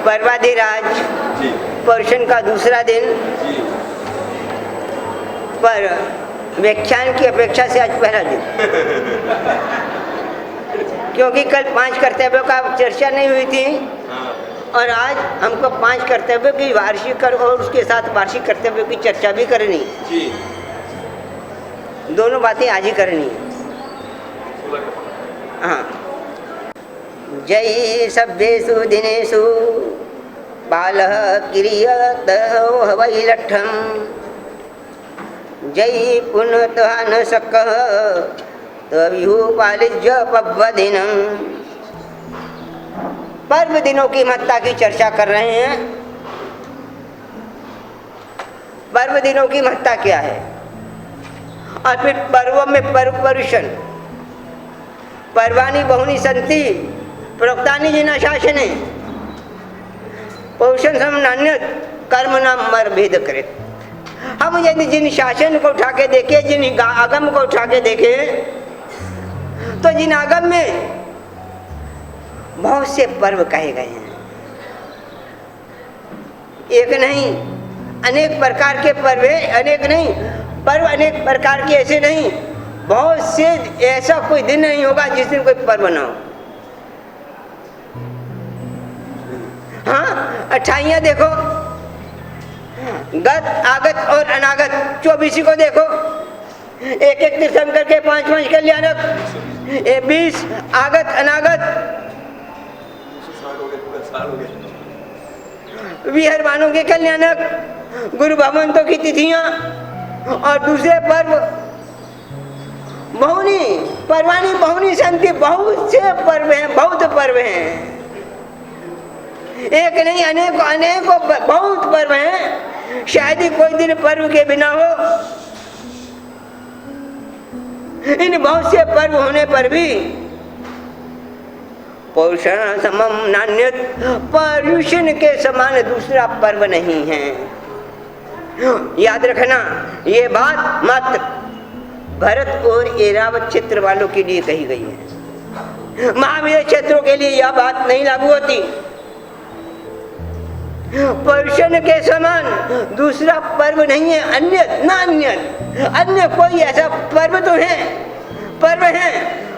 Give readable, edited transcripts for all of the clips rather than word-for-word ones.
पर्वाधिराज Persian का दूसरा दिन पर व्याख्यान की अपेक्षा से आज पहला दिन क्योंकि कल 5 कर्तव्यों का चर्चा नहीं हुई थी और आज हमको 5 कर्तव्यों की वार्षिक और उसके साथ वार्षिक कर्तव्यों की चर्चा भी करनी जी। दोनों बातें आज ही करनी है। हाँ, जय सभ्येषु दिनेषु बालः क्रियत वैलट्ठम् जय पुनः न सकः तव्युपालिज्य पब्वदिनं। पर्व दिनों की महत्ता की चर्चा कर रहे हैं। पर्व दिनों की महत्ता क्या है और फिर पर्वों में पर्व परुषण पर्वाणि बहुनि सन्ति प्रोक्तानि जिना शासने पौषण समन्वित कर्म नाम मर भेद कृत। हम यदि जिन शासन को उठा के देखे, जिन आगम को उठा के देखे, तो जिन आगम में बहुत से पर्व कहे गए हैं। एक नहीं अनेक प्रकार के पर्व है, अनेक नहीं पर्व अनेक प्रकार के ऐसे नहीं, बहुत से ऐसा कोई दिन नहीं होगा जिस दिन कोई पर्व ना हो। हाँ, 28 देखो, गत आगत और अनागत 24 को देखो, एक एक तीर्थंकर के 5 कल्याणक, 20 आगत अनागत, विहरमानों के कल्याणक, गुरु भगवंतों की तिथियां और दूसरे पर्व बहुनी पर्वाणी बहुनी संति, बहुत से पर्व हैं, बहुत पर्व हैं, एक नहीं अनेकों अनेकों बहुत पर्व हैं। शायद ही कोई दिन पर्व के बिना हो। इन बहुत से पर्व होने पर भी पौषण समम नान्यत, पर्युषण के समान दूसरा पर्व नहीं है। याद रखना, ये बात मात्र भरत और ऐरावत क्षेत्र वालों के लिए कही गई है। महावीर क्षेत्रों के लिए यह बात नहीं लागू होती। पर्युषण के समान दूसरा पर्व नहीं है, अन्य ना अन्य कोई ऐसा पर्व तो है, पर्व है,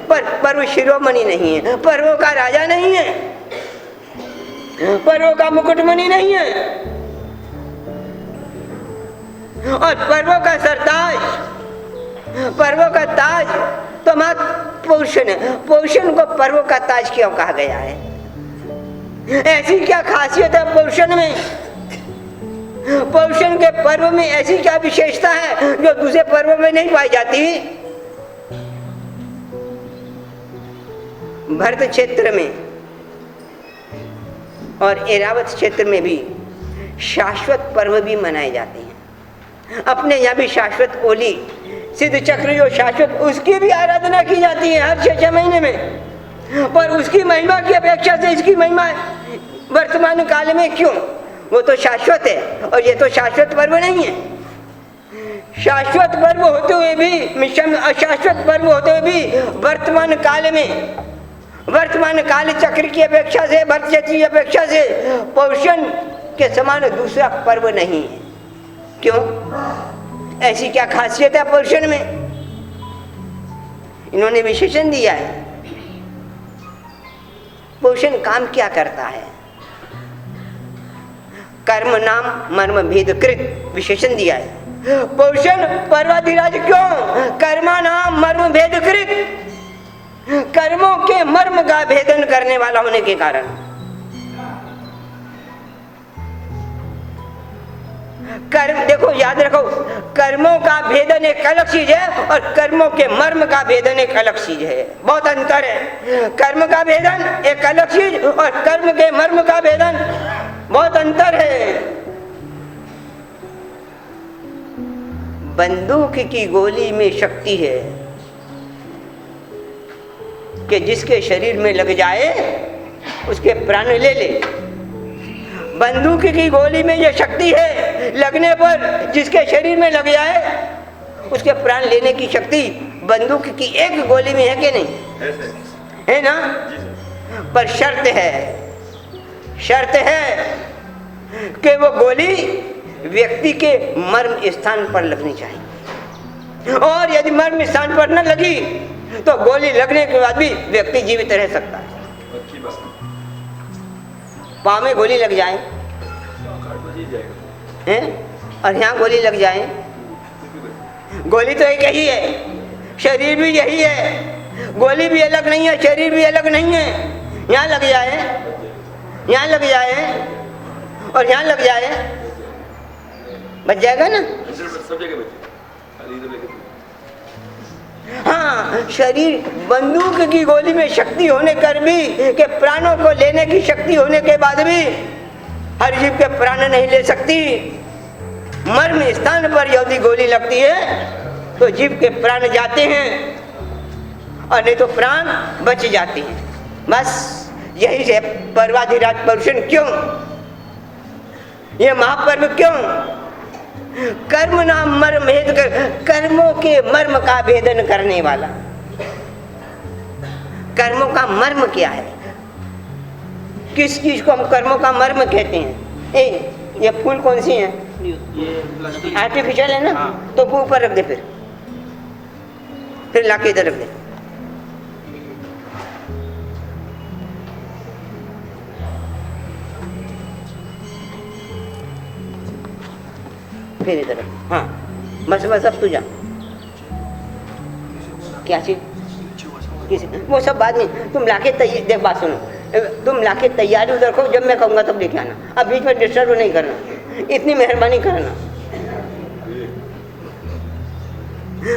पर पर्व शिरोमणि नहीं है, पर्वों का राजा नहीं है, पर्वों का मुकुटमणि नहीं है, और पर्वों का सरताज, पर्वों का ताज तो मात्र पौषण है। पौषण को पर्वों का ताज क्यों कहा गया है? ऐसी क्या खासियत है पौषण में? पौषण के पर्व में ऐसी क्या विशेषता है जो दूसरे पर्वों में नहीं पाई जाती? भरत क्षेत्र में और ऐरावत क्षेत्र में भी शाश्वत पर्व भी मनाए जाते हैं। अपने यहाँ भी शाश्वत ओली सिद्ध चक्र जो शाश्वत, उसकी भी आराधना की जाती है हर 6 महीने में। पर उसकी महिमा की अपेक्षा से इसकी महिमा वर्तमान काल में क्यों? वो तो शाश्वत है और ये तो शाश्वत पर्व नहीं है। शाश्वत पर्व होते हुए भी, मिशन अशाश्वत पर्व होते हुए भी वर्तमान काल में, वर्तमान काल चक्र की अपेक्षा से, भरत क्षेत्र की अपेक्षा से पौषण के समान दूसरा पर्व नहीं है। क्यों? ऐसी क्या खासियत है पौषण में? इन्होंने विशेषण दिया है। पौषण काम क्या करता है? कर्म नाम मर्म भेद कृत विशेषण दिया है। पौषण पर्वाधिराज क्यों? कर्मा नाम मर्म भेद कृत, कर्मों के मर्म का भेदन करने वाला होने के कारण। कर्म देखो, याद रखो, कर्मों का भेदन एक अलग चीज है और कर्मों के मर्म का भेदन एक अलग चीज है। बहुत अंतर है। कर्म का भेदन एक अलग चीज और कर्म के मर्म का भेदन बहुत अंतर है। बंदूक की गोली में शक्ति है कि जिसके शरीर में लग जाए उसके प्राण ले ले। बंदूक की गोली में ये शक्ति है, लगने पर जिसके शरीर में लग जाए उसके प्राण लेने की शक्ति बंदूक की एक गोली में है कि नहीं? है ना? पर शर्त है कि वो गोली व्यक्ति के मर्म स्थान पर लगनी चाहिए, और यदि मर्म स्थान पर न लगी तो गोली लगने के बाद भी व्यक्ति जीवित रह सकता है। पाँव में गोली लग जाए हैं और यहाँ गोली लग जाए, गोली तो एक ही है, शरीर भी यही है, गोली भी अलग नहीं है, शरीर भी अलग नहीं है। यहाँ लग जाए, यहाँ लग जाए और यहाँ लग जाए, बच जाएगा ना? हाँ, शरीर बंदूक की गोली में शक्ति होने कर भी, के प्राणों को लेने की शक्ति होने के बाद भी हर जीव के प्राण नहीं ले सकती। मर्म स्थान पर यदि गोली लगती है तो जीव के प्राण जाते हैं और नहीं तो प्राण बच जाते हैं। बस यही से पर्वाधिराज पर्युषण क्यों, ये महापर्व क्यों? कर्म नाम मर्म भेद कर, कर्मों के मर्म का भेदन करने वाला। कर्मों का मर्म क्या है? किस चीज को हम कर्मों का मर्म कहते हैं? ये फूल कौन सी है? ये आर्टिफिशियल है ना? हाँ। तो वो ऊपर रख दे, फिर लाके इधर रख दे। फिर इधर, हाँ बस बस, अब तू जा। क्या चीज? किसी वो सब बात नहीं, तुम लाके देख, बात सुनो, तुम लाके तैयारी उधर रखो, जब मैं कहूँगा तब लेके आना। अब बीच में डिस्टर्ब नहीं करना, इतनी मेहरबानी करना।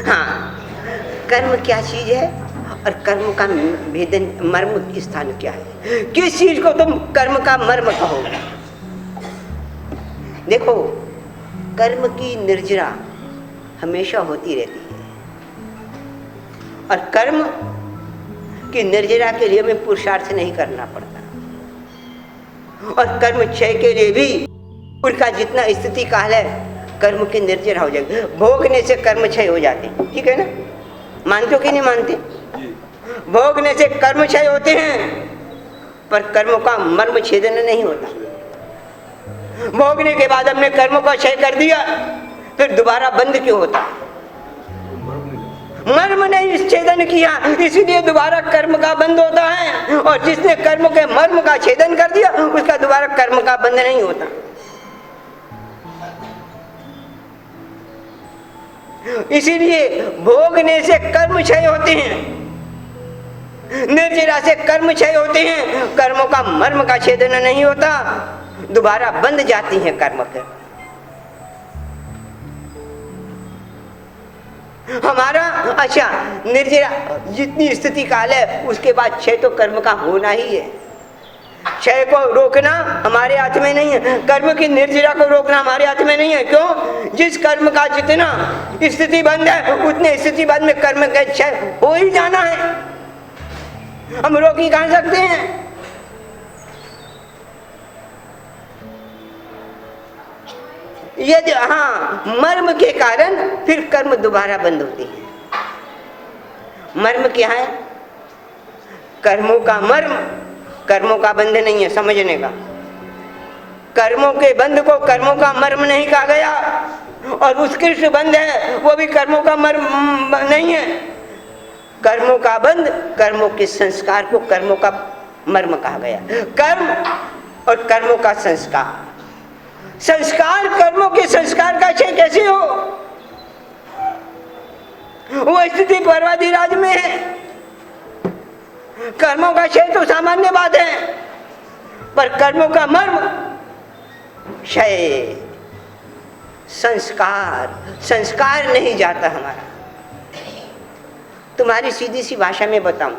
हाँ, कर्म क्या चीज है और कर्म का भेदन मर्म स्थान क्या है? किस चीज को तुम कर्म का मर्म कहोगे? देखो, कर्म की निर्जरा हमेशा होती रहती है और कर्म की निर्जरा के लिए हमें पुरुषार्थ नहीं करना पड़ता, और कर्म क्षय के लिए भी उनका जितना स्थिति काल है कर्म की निर्जरा हो जाएगी। भोगने से कर्म क्षय हो जाते हैं, ठीक है ना? मानते हो कि नहीं मानते? भोगने से कर्म क्षय होते हैं पर कर्मों का मर्म छेदन नहीं होता। भोगने के बाद हमने कर्मों का क्षय कर दिया, फिर दोबारा बंद क्यों होता? मर्म नहीं छेदन किया, इसलिए दोबारा कर्म का बंद होता है, और जिसने कर्म के मर्म का छेदन कर दिया उसका दोबारा कर्म का बंद नहीं होता। इसीलिए भोगने से कर्म क्षय होते हैं, निर्जरा से कर्म क्षय होते हैं, कर्मों का मर्म का छेदन नहीं होता, दोबारा बंद जाती हैं कर्म के। हमारा अच्छा, निर्जरा जितनी स्थिति काल है उसके बाद क्षय तो कर्म का होना ही है। क्षय को रोकना हमारे हाथ में नहीं है, कर्म की निर्जरा को रोकना हमारे हाथ में नहीं है। क्यों? जिस कर्म का जितना स्थिति बंद है उतने स्थिति बाद में कर्म का क्षय हो ही जाना है, हम रोक ही कहाँ सकते हैं? यदि हाँ, मर्म के कारण फिर कर्म दोबारा बंद होती है। मर्म क्या है? कर्मों का मर्म, कर्मों का बंध नहीं है, समझने का। कर्मों के बंध को कर्मों का मर्म नहीं कहा गया, और उत्कृष्ट बंध है वो भी कर्मों का मर्म नहीं है। कर्मों का बंध, कर्मों के संस्कार को कर्मों का मर्म कहा गया। कर्म और कर्मों का संस्कार, संस्कार कर्मों के संस्कार का क्षय कैसे हो? वो स्थिति पर्वाधिराज में है। कर्मों का क्षय तो सामान्य बात है, पर कर्मों का मर्म क्षय, संस्कार नहीं जाता हमारा। तुम्हारी सीधी सी भाषा में बताऊं,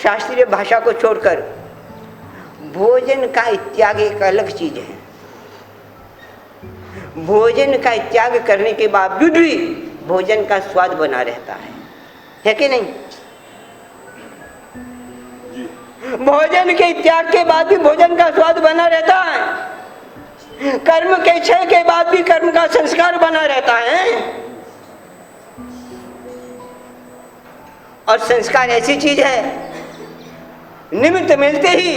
शास्त्रीय भाषा को छोड़कर, भोजन का त्याग एक अलग चीज है। भोजन का त्याग करने के बावजूद भी भोजन का स्वाद बना रहता है कि नहीं? भोजन के त्याग के बाद भी भोजन का स्वाद बना रहता है, कर्म के क्षय के बाद भी कर्म का संस्कार बना रहता है। और संस्कार ऐसी चीज है, निमित्त मिलते ही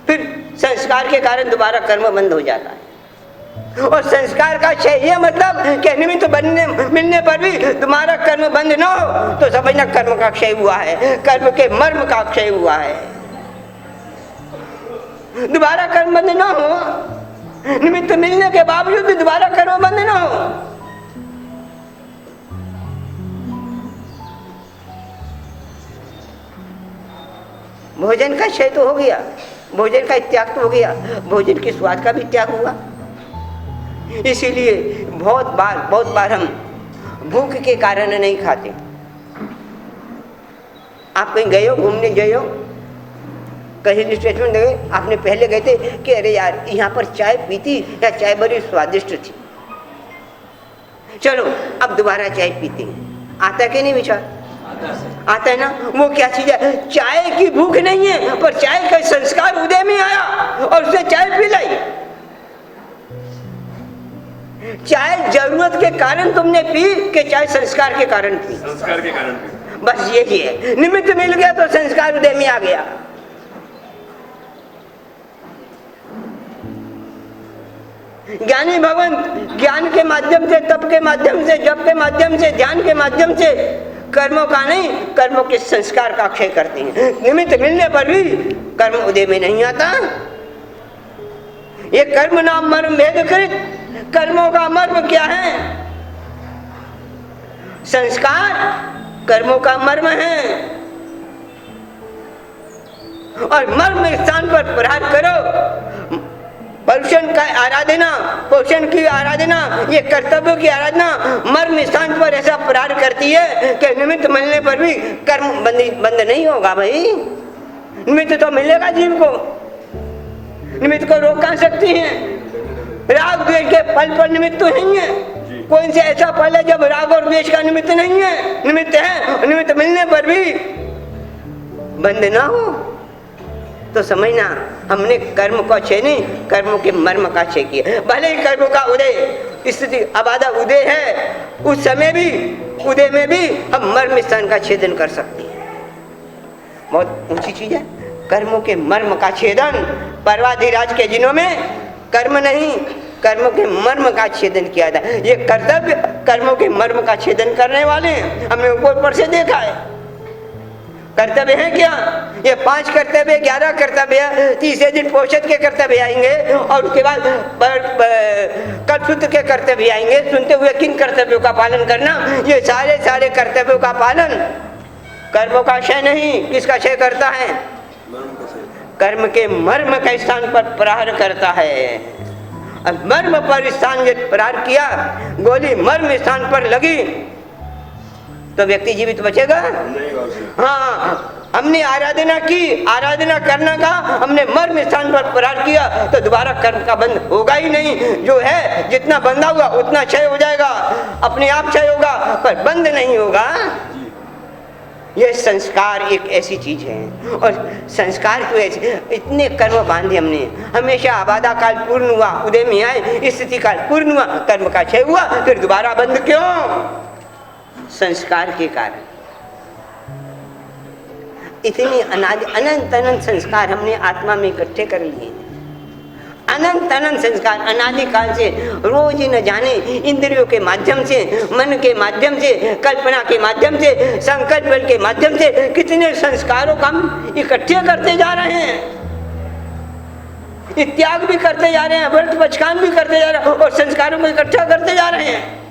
फिर संस्कार के कारण दोबारा कर्म बंद हो जाता है। और संस्कार का क्षय ये मतलब कि निमित्त बनने मिलने पर भी तुम्हारा कर्म बंद न हो तो समझना कर्म का क्षय हुआ है, कर्म के मर्म का क्षय हुआ है। दोबारा कर्म बंद न हो, निमित्त मिलने के बावजूद भी दोबारा कर्म बंद न हो। भोजन का क्षय तो हो गया, भोजन का त्याग तो हो गया, भोजन के स्वाद का भी त्याग हुआ। इसीलिए बहुत बार हम भूख के कारण नहीं खाते। आप कहीं गए हो, घूमने गए हो, कहीं हिल स्टेशन गए, आपने पहले गए थे कि अरे यार यहाँ पर चाय पीती या चाय बड़ी स्वादिष्ट थी, चलो अब दोबारा चाय पीते हैं। आता कि नहीं विचार? आता है ना। वो क्या चीज है? चाय की भूख नहीं है, पर चाय का संस्कार उदय में आया और उसने चाय पिलाई। चाय जरूरत के कारण तुमने पी कि चाय संस्कार के कारण पी? संस्कार के कारण पी। बस यही है, निमित्त मिल गया तो संस्कार उदय में आ गया। ज्ञानी भगवान ज्ञान के माध्यम से, तप के माध्यम से, जप के माध्यम से, ध्यान के माध्यम से कर्मों का नहीं, कर्मों के संस्कार का क्षय करते हैं। निमित्त मिलने पर भी कर्म उदय में नहीं आता। ये कर्म नाम मर्म भेद कृत, कर्मों का मर्म क्या है? संस्कार कर्मों का मर्म है। और मर्म स्थान पर प्रहार करो। पोषण का आराधना, पोषण की आराधना, ये कर्तव्य की आराधना मर्म स्थान पर ऐसा प्रहार करती है कि निमित्त मिलने पर भी कर्म बंद नहीं होगा। भाई निमित्त तो मिलेगा जीव को, निमित्त को रोक कहाँ सकती हैं? राग द्वेष के फल पर निमित्त तो नहीं है। कौन से ऐसा फल है जब राग और द्वेष का निमित्त नहीं है? निमित्त है, निमित्त मिलने पर भी बंद ना हो तो समझना हमने कर्म का क्षय नहीं, कर्मों के मर्म का क्षय किया। भले ही कर्मों का उदय स्थिति अबाधा उदय है, उस समय भी उदय में भी हम मर्म स्थान का छेदन कर सकते हैं। बहुत ऊंची चीज है कर्मों के मर्म का छेदन। पर्वाधिराज के दिनों में कर्म नहीं, कर्मों के मर्म का छेदन किया था। ये कर्तव्य कर्मों के मर्म का छेदन करने वाले हैं, हमने ऊपर से देखा है। कर्तव्य है क्या? ये 5 कर्तव्य, 11 कर्तव्य, तीसरे दिन पोषद के कर्तव्य आएंगे और उसके बाद कलशुद्ध के कर्तव्य आएंगे। सुनते हुए किन कर्तव्यों का पालन करना? ये सारे कर्तव्यों का पालन कर्मों का क्षय नहीं, किसका क्षय करता है? कर्म के मर्म के स्थान पर प्रहार करता है। अब मर्म पर स्थान जब प्रहार किया, गोली मर्म स्थान पर लगी तो व्यक्ति जीवित बचेगा? हाँ, हमने आराधना की, आराधना करना का हमने मर्म स्थान पर प्रहार किया तो दोबारा कर्म का बंध होगा ही नहीं। जो है जितना बंधा हुआ उतना क्षय हो जाएगा, अपने आप क्षय होगा, पर बंद नहीं होगा। ये संस्कार एक ऐसी चीज है। और संस्कार तो ऐसे इतने कर्म बांधे हमने, हमेशा आबादा काल पूर्ण हुआ, उदय में आए, स्थिति काल पूर्ण हुआ, कर्म का क्षय हुआ, फिर दोबारा बंद क्यों? संस्कार के कारण। इतनी अनंत अनंत संस्कार हमने आत्मा में इकट्ठे कर लिए, अनंत अनंत संस्कार अनादि काल से, रोज ही न जाने इंद्रियों के माध्यम से, मन के माध्यम से, कल्पना के माध्यम से, संकल्प बल के माध्यम से कितने संस्कारों का हम इकट्ठे करते जा रहे हैं। त्याग भी करते जा रहे हैं, व्रत पचकान भी करते जा रहे हैं और संस्कारों को इकट्ठा करते जा रहे हैं।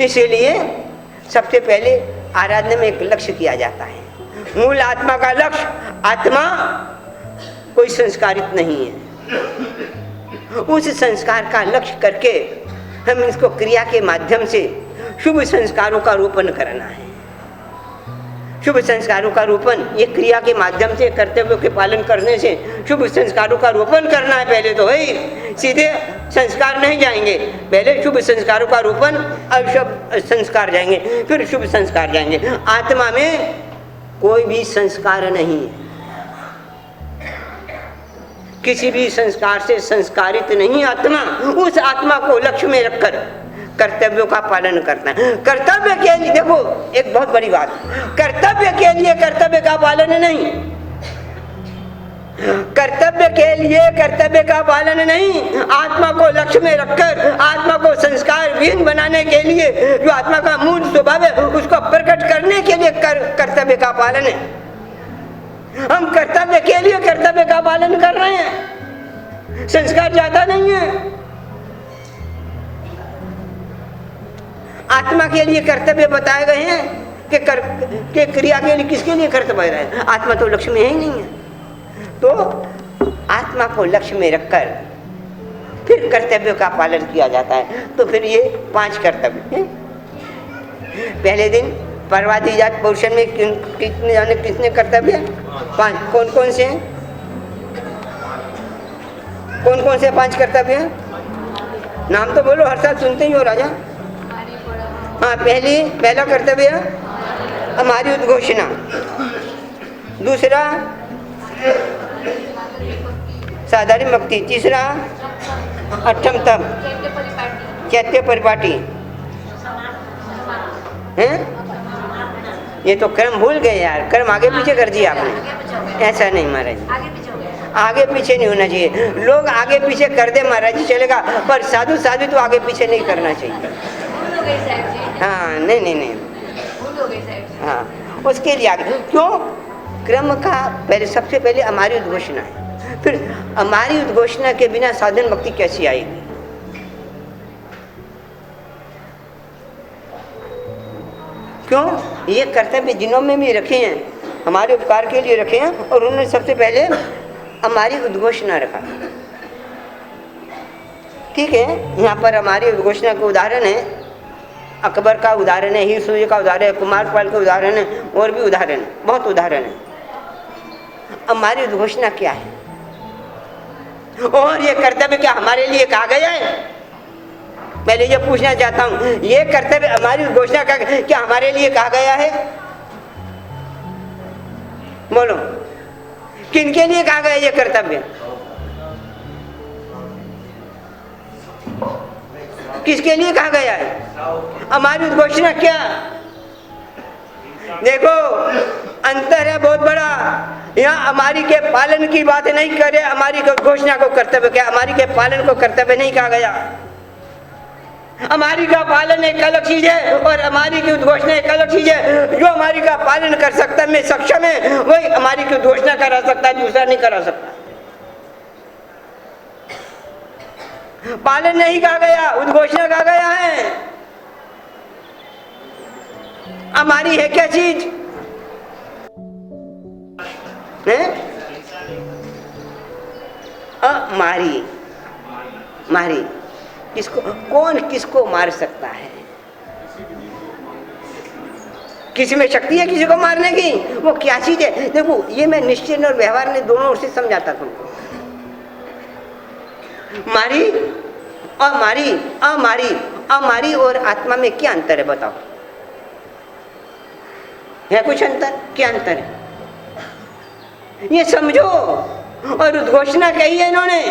इसीलिए सबसे पहले आराधना में एक लक्ष्य किया जाता है। मूल आत्मा का लक्ष्य, आत्मा कोई संस्कारित नहीं है। उस संस्कार का लक्ष्य करके हम इसको क्रिया के माध्यम से शुभ संस्कारों का रोपण करना है। शुभ संस्कारों का रोपण ये क्रिया के माध्यम से, कर्तव्यों के पालन करने से शुभ संस्कारों का रोपण करना है। पहले तो वही सीधे संस्कार नहीं जाएंगे, पहले शुभ संस्कारों का रोपण, अशुभ संस्कार जाएंगे, फिर शुभ संस्कार जाएंगे। आत्मा में कोई भी संस्कार नहीं है, किसी भी संस्कार से संस्कारित नहीं आत्मा उस आत्मा को लक्ष्य में रखकर कर्तव्यों का पालन करता है। कर्तव्य के लिए, देखो एक बहुत बड़ी बात, कर्तव्य के लिए कर्तव्य का पालन नहीं, कर्तव्य के लिए कर्तव्य का पालन नहीं, आत्मा को लक्ष्य में रखकर आत्मा को संस्कार विहीन बनाने के लिए, जो आत्मा का मूल स्वभाव है उसको प्रकट करने के लिए कर्तव्य का पालन है। हम कर्तव्य के लिए कर्तव्य का पालन कर रहे हैं, संस्कार जाता नहीं है। आत्मा के लिए कर्तव्य बताए गए हैं कि क्रिया के लिए किसके लिए कर्तव्य है? आत्मा तो लक्ष्य में ही नहीं है। तो आत्मा को लक्ष्य में रखकर फिर कर्तव्य का पालन किया जाता है। तो फिर ये 5 कर्तव्य हैं। पहले दिन परवादी जात पोषण में कितने जाने कितने कर्तव्य? 5। कौन कौन से हैं? कौन कौन से 5 कर्तव्य हैं? नाम तो बोलो, हर साल सुनते ही हो राजा। हाँ, पहला कर्तव्य हमारी उद्घोषणा, दूसरा साधारण भक्ति, तीसरा अष्टम तप, चैत्य परिपाटी हैं। ये तो कर्म भूल गए यार, कर्म आगे पीछे कर दिया आपने। ऐसा नहीं महाराज, आगे पीछे नहीं होना चाहिए। लोग आगे पीछे कर दे महाराज जी चलेगा, पर साधु साधु तो आगे पीछे नहीं करना चाहिए। हाँ नहीं, हाँ उसके लिए आगे क्यों? क्रम का पहले, सबसे पहले हमारी उद्घोषणा है, फिर हमारी उद्घोषणा के बिना साधन भक्ति कैसी आएगी? क्यों? ये कर्तव्य जिन्हों में भी रखे हैं, हमारे उपकार के लिए रखे हैं, और उन्होंने सबसे पहले हमारी उद्घोषणा रखा। ठीक है, यहाँ पर हमारी उद्घोषणा का उदाहरण है, अकबर का उदाहरण है, हीर सूर्य का उदाहरण है, कुमारपाल का उदाहरण है, और भी उदाहरण है, बहुत उदाहरण है। हमारी उद्घोषणा क्या है और ये कर्तव्य क्या हमारे लिए कहा गया है? पहले ये पूछना चाहता हूं, ये कर्तव्य हमारी उद्घोषणा का क्या हमारे लिए कहा गया है? बोलो, किनके लिए कहा गया ये कर्तव्य? किसके लिए कहा गया है? हमारी उद्घोषणा क्या? देखो अंतर है बहुत बड़ा। यहाँ हमारी के पालन की बात नहीं करे, हमारी के घोषणा को कर्तव्य क्या? हमारी के पालन को कर्तव्य नहीं कहा गया। हमारी का पालन एक अलग चीज है और हमारी की उद्घोषणा एक अलग चीज है। जो हमारी का पालन कर सकता है, में सक्षम है, वही हमारी की उद्घोषणा करा सकता है, दूसरा नहीं करा सकता। पालन नहीं कहा गया, उद्घोषणा कहा गया है। हमारी है क्या चीज है? मारी किसको? कौन किसको मार सकता है? किसी में शक्ति है किसी को मारने की? वो क्या चीज है? देखो ये मैं निश्चय और व्यवहार ने दोनों ओर से समझाता तुमको। मारी और मारी, अमारी, अमारी और आत्मा में क्या अंतर है बताओ? है कुछ अंतर? क्या अंतर है ये समझो। और उद्घोषणा कही है इन्होंने,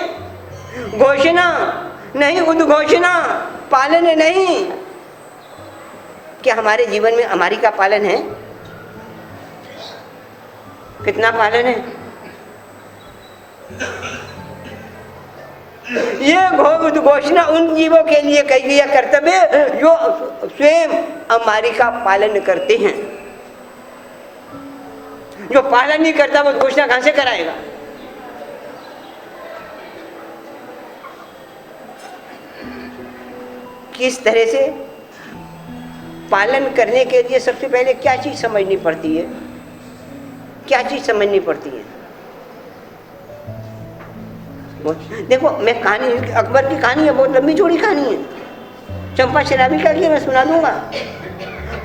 घोषणा नहीं, उद्घोषणा, पालन नहीं। क्या हमारे जीवन में हमारी का पालन है? कितना पालन है? ये उद्घोषणा उन जीवों के लिए कही गई कर्तव्य जो स्वयं हमारी का पालन करते हैं। जो पालन नहीं करता वो घोषणा कहां से कराएगा? किस तरह से पालन करने के लिए सबसे पहले क्या चीज समझनी पड़ती है? क्या चीज समझनी पड़ती है? देखो मैं कहानी, अकबर की कहानी है, बहुत लंबी चौड़ी कहानी है, चंपा शराबी का लिए मैं सुना दूंगा।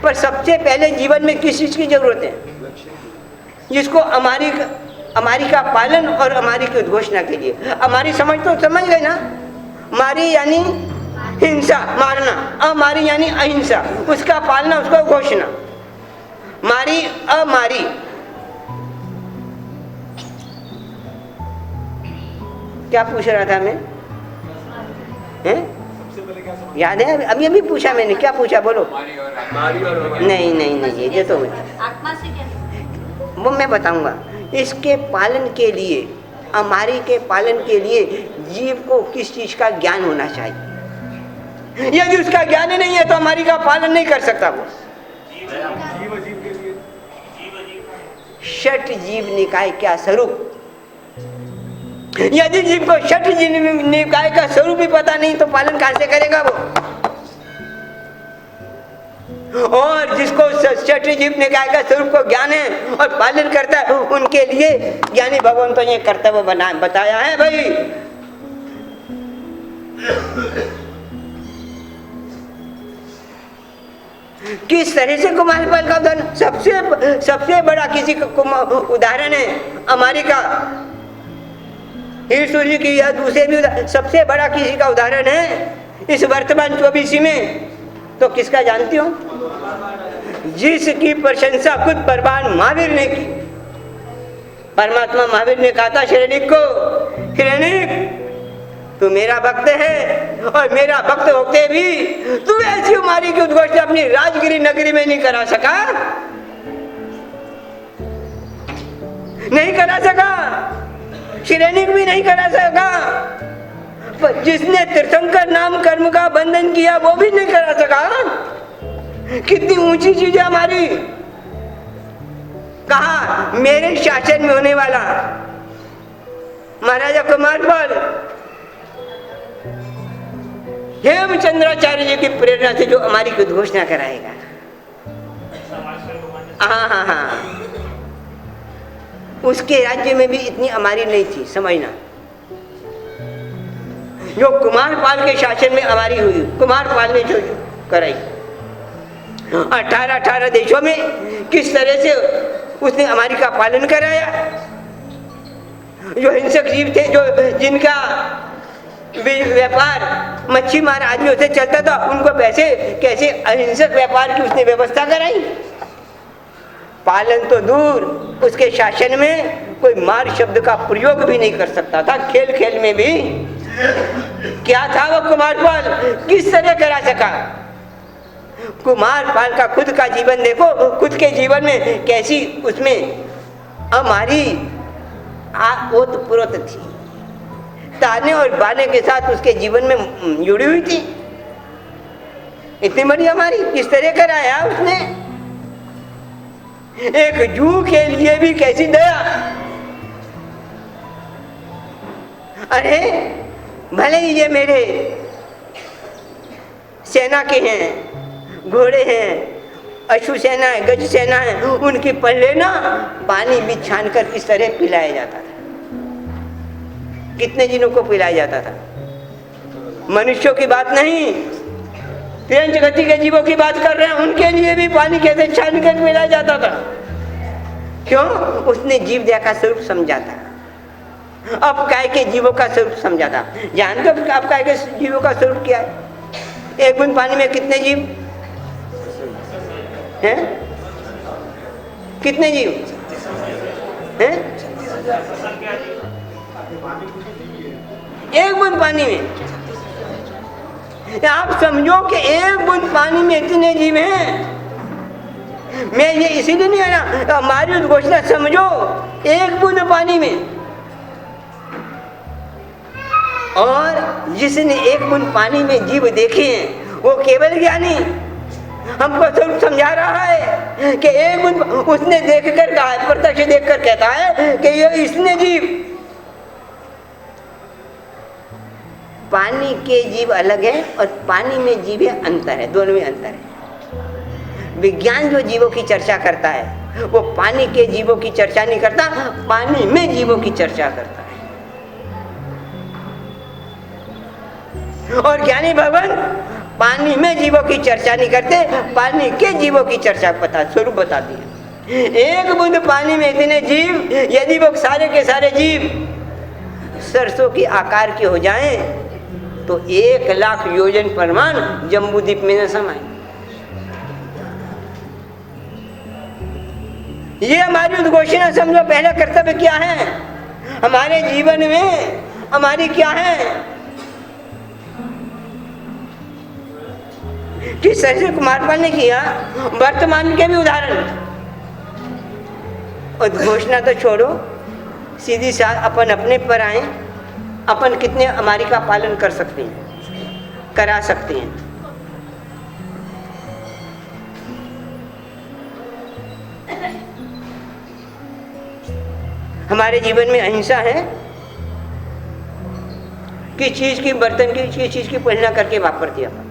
पर सबसे पहले जीवन में किस चीज की जरूरत है? जिसको हमारी का पालन और हमारी की उद्घोषणा के लिए। हमारी समझ तो समझ गए ना? मारी यानी हिंसा, मारना, अमारी यानी अहिंसा, उसका पालना, उसका घोषणा। मारी अमारी, क्या पूछ रहा था मैं? हैं? याद है? अभी पूछा मैंने, क्या पूछा बोलो? नहीं नहीं नहीं, ये तो आत्मा से क्या? वो मैं बताऊंगा। इसके पालन के लिए, हमारी के पालन के लिए जीव को किस चीज का ज्ञान होना चाहिए? यदि उसका ज्ञान ही नहीं है तो हमारी का पालन नहीं कर सकता वो। षट जीव निकाय क्या स्वरूप? यदि जीव को षट जीव निकाय का स्वरूप भी पता नहीं तो पालन कहां से करेगा वो? और जिसको षट जीव निकाय का स्वरूप को ज्ञान है और पालन करता है, उनके लिए ज्ञानी भगवंतों ने कर्तव्य बताया है भाई। किस तरह से कुमारपाल का उदाहरण, सबसे बड़ा किसी का उदाहरण है अमेरिका, ईश्वरी की या दूसरे भी सबसे बड़ा किसी का उदाहरण है इस वर्तमान 24 में, तो किसका जानती हो? जिसकी प्रशंसा खुद भगवान महावीर ने की। परमात्मा महावीर ने कहा था शरणिक को, शरणिक तू मेरा भक्त है और मेरा भक्त होते भी तू ऐसी उमारी की उद्घोषणा अपनी राजगिरी नगरी में नहीं करा सका, नहीं करा सका, शरणिक भी नहीं करा सका। पर जिसने तीर्थंकर नाम कर्म का बंधन किया वो भी नहीं करा सका। कितनी ऊंची चीज है हमारी। कहा मेरे शासन में होने वाला महाराजा कुमारपाल हेमचंद्राचार्य जी की प्रेरणा से जो हमारी की उद्घोषणा कराएगा। हाँ, उसके राज्य में भी इतनी हमारी नहीं थी, समझना। जो कुमारपाल के शासन में हमारी हुई, कुमारपाल ने जो कराई 18 देशों में, किस तरह से उसने हमारी का पालन कराया। जो हिंसक जीव थे, जो जिनका व्यापार मच्छी मार आदमियों से चलता था, उनको पैसे कैसे अहिंसक व्यापार की उसने व्यवस्था कराई। पालन तो दूर, उसके शासन में कोई मार शब्द का प्रयोग भी नहीं कर सकता था। खेल खेल में भी क्या था वो कुमारपाल किस तरह करा सका। कुमारपाल का खुद का जीवन देखो, खुद के जीवन में कैसी उसमें हमारी ओतप्रोत थी, ताने और बाने के साथ उसके जीवन में जुड़ी हुई थी। इतनी बड़ी हमारी किस तरह कराया उसने। एक जू के लिए भी कैसी दया। अरे भले ही ये मेरे सेना के हैं, घोड़े हैं, अश्व सेना है, गज सेना है, उनकी पल्ले ना पानी भी छान कर किस तरह पिलाया जाता था। कितने दिनों को पिलाया जाता था। मनुष्यों की बात नहीं, तेज गति के जीवों की बात कर रहे हैं, उनके लिए भी पानी कैसे छान कर पिलाया जाता था। क्यों? उसने जीव दया का स्वरूप समझा था। अब काय के जीवों का स्वरूप समझा था। जानते हो अब काय के जीवों का स्वरूप क्या है? एक बूंद पानी में कितने जीव हैं? कितने जीव हैं? एक बूंद पानी में। आप समझो कि एक बूंद पानी में इतने जीव हैं। मैं ये इसीलिए नहीं है ना, हमारी उद्घोषणा समझो, एक बूंद पानी में। और जिसने एक बूंद पानी में जीव देखे हैं वो केवल ज्ञानी हमको स्वरूप समझा रहा है कि एक बूंद उसने देखकर कहा है, प्रत्यक्ष देखकर कहता है कि ये इसने जीव। पानी के जीव अलग है और पानी में जीव है, अंतर है, दोनों में अंतर है। विज्ञान जो जीवों की चर्चा करता है वो पानी के जीवों की चर्चा नहीं करता, पानी में जीवों की चर्चा करता है। और ज्ञानी भगवान पानी में जीवों की चर्चा नहीं करते, पानी के जीवों की चर्चा स्वरूप बताती है। एक बूंद पानी में इतने जीव, यदि वो सारे के सारे जीव सरसों के आकार के हो जाएं तो 1,00,000 योजन परमाण जम्बूद्वीप में न समाए। ये हमारी उद्घोषणा समझो। पहला कर्तव्य क्या है हमारे जीवन में? हमारी क्या है? किस तरह से कुमारपाल ने किया, वर्तमान के भी उदाहरण। उद्घोषणा तो छोड़ो, सीधी साथ अपन अपने पर आए। अपन कितने हमारी का पालन कर सकते हैं, करा सकते हैं। हमारे जीवन में अहिंसा है कि चीज की, बर्तन की चीज की पहना करके वापरती अपन।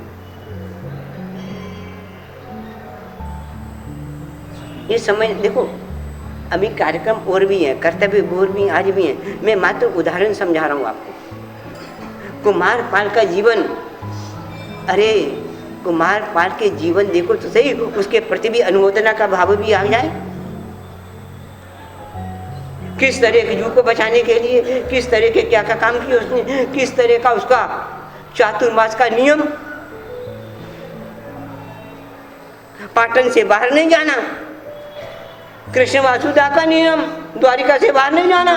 ये समय देखो, अभी कार्यक्रम और भी है, कर्तव्य और भी आज भी है। मैं मात्र उदाहरण समझा रहा हूँ आपको। कुमारपाल का जीवन, अरे कुमारपाल के जीवन देखो तो सही, उसके प्रति भी अनुमोदना का भाव भी आ जाए। किस तरह के जीव को बचाने के लिए किस तरह के क्या क्या काम किए उसने, किस तरह का उसका चातुर्मास का नियम, पाटन से बाहर नहीं जाना, कृष्ण वासुदा का नियम, द्वारिका से बाहर नहीं जाना।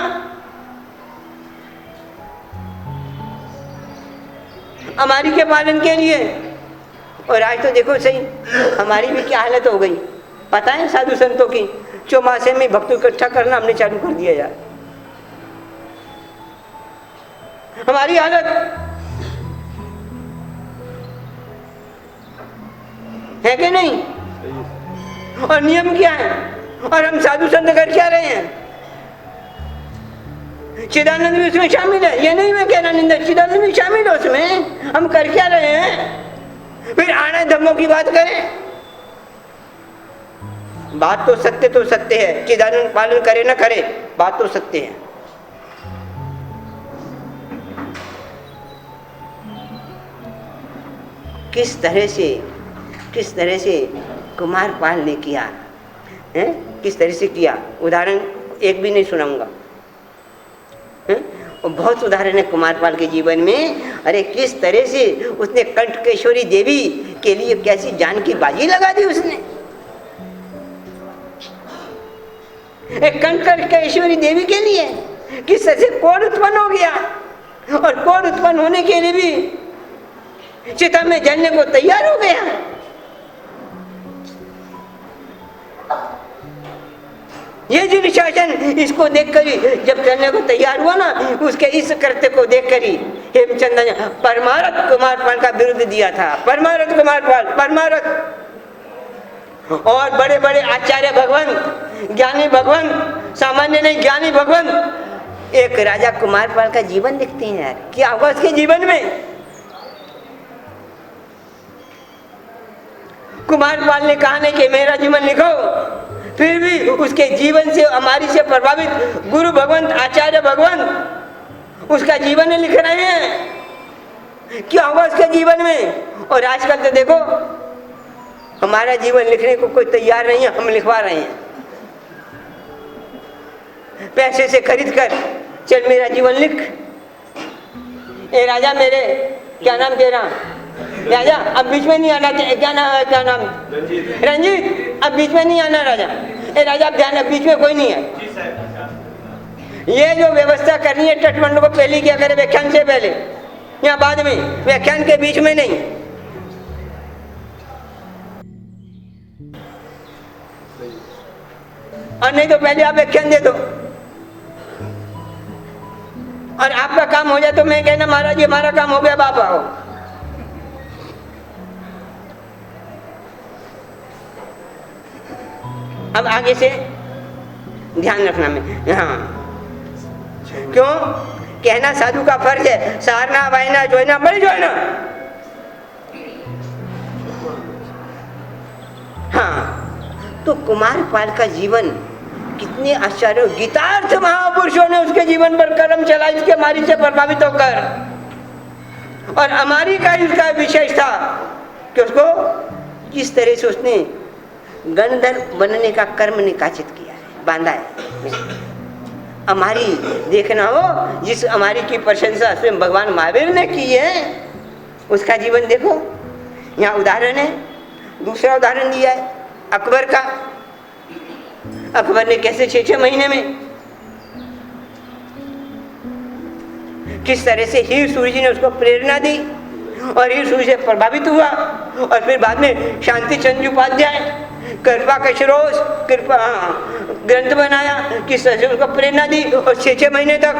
हमारी के पालन के लिए। और आज तो देखो सही, हमारी भी क्या हालत हो गई पता है? साधु संतों की चौमासे में भक्तों इकट्ठा करना हमने चालू कर दिया यार। हमारी हालत है कि नहीं? और नियम क्या है? और हम साधु संत कर क्या रहे हैं? चिदानंद भी उसमें शामिल है, ये नहीं मैं कह रहा निंदा, चिदानंद भी शामिल है उसमें। हम कर क्या रहे हैं? फिर आना धम्मों की बात करें। बात तो सत्य है, चिदानंद पालन करे ना करे, बात तो सत्य है। किस तरह से कुमारपाल ने किया है, किस तरह से किया, उदाहरण एक भी नहीं सुनाऊंगा। और बहुत उदाहरण है कुमारपाल के जीवन में। अरे किस तरह से उसने कंठकेश्वरी देवी के लिए कैसी जान की बाजी लगा दी उसने। एक कंठकेश्वरी देवी के लिए किस तरह से कोढ़ उत्पन्न हो गया, और कोढ़ उत्पन्न होने के लिए भी चिता में जलने को तैयार हो गया। ये जो शासन, इसको देखकर ही जब चलने को तैयार हुआ ना, उसके इस कृत्य को देखकर ही हेमचंद ने परमारथ कुमारपाल का विरुद्ध दिया था। परमारथ कुमारपाल, परमारथ। और बड़े बड़े आचार्य भगवंत, ज्ञानी भगवंत, सामान्य नहीं ज्ञानी भगवंत एक राजा कुमारपाल का जीवन लिखते हैं यार। क्या हुआ उसके जीवन में? कुमारपाल ने कहा नहीं कि मेरा जीवन लिखो, फिर भी उसके जीवन से, हमारी से प्रभावित गुरु भगवंत, आचार्य भगवंत उसका जीवन लिख रहे हैं। क्या होगा उसके जीवन में? और आजकल तो देखो हमारा जीवन लिखने को कोई तैयार नहीं है, हम लिखवा रहे हैं पैसे से खरीद कर। चल मेरा जीवन लिख। ए राजा, मेरे क्या नाम तेरा? राजा अब बीच में नहीं आना। क्या नाम है? क्या नाम? रंजीत, अब बीच में नहीं आना राजा। ए राजा अब ध्यान, बीच में कोई नहीं है। ये जो व्यवस्था करनी है तटबंध को पहले क्या करे, व्याख्यान से पहले या बाद में, व्याख्यान के बीच में नहीं। और नहीं तो पहले आप व्याख्यान दे दो, और आपका काम हो जाए तो मैं कहना महाराज ये हमारा काम हो गया, अब आप आओ। अब आगे से ध्यान रखना में, हाँ क्यों कहना साधु का फर्ज है, सारना वायना जोयना बड़ी जोयना। हाँ, तो कुमारपाल का जीवन कितने आश्चर्य, गीतार्थ महापुरुषों ने उसके जीवन पर कर्म चला, इसके हमारी से प्रभावित होकर। और हमारी का इसका विशेष था कि उसको किस तरह से उसने गणधर बनने का कर्म निकाचित किया है, बांधा है। हमारी देखना हो, जिस हमारी की प्रशंसा स्वयं भगवान महावीर ने की है, उसका जीवन देखो। यहाँ उदाहरण है, दूसरा उदाहरण दिया है अकबर का। अकबर ने कैसे 6-6 महीने में किस तरह से हीर सूरी जी ने उसको प्रेरणा दी और हीर सूरी से प्रभावित हुआ, और फिर बाद में शांति चंद्र उपाध्याय कृपा कशरोज कृपा ग्रंथ बनाया, किस तरह से उसको प्रेरणा दी और 6 महीने तक।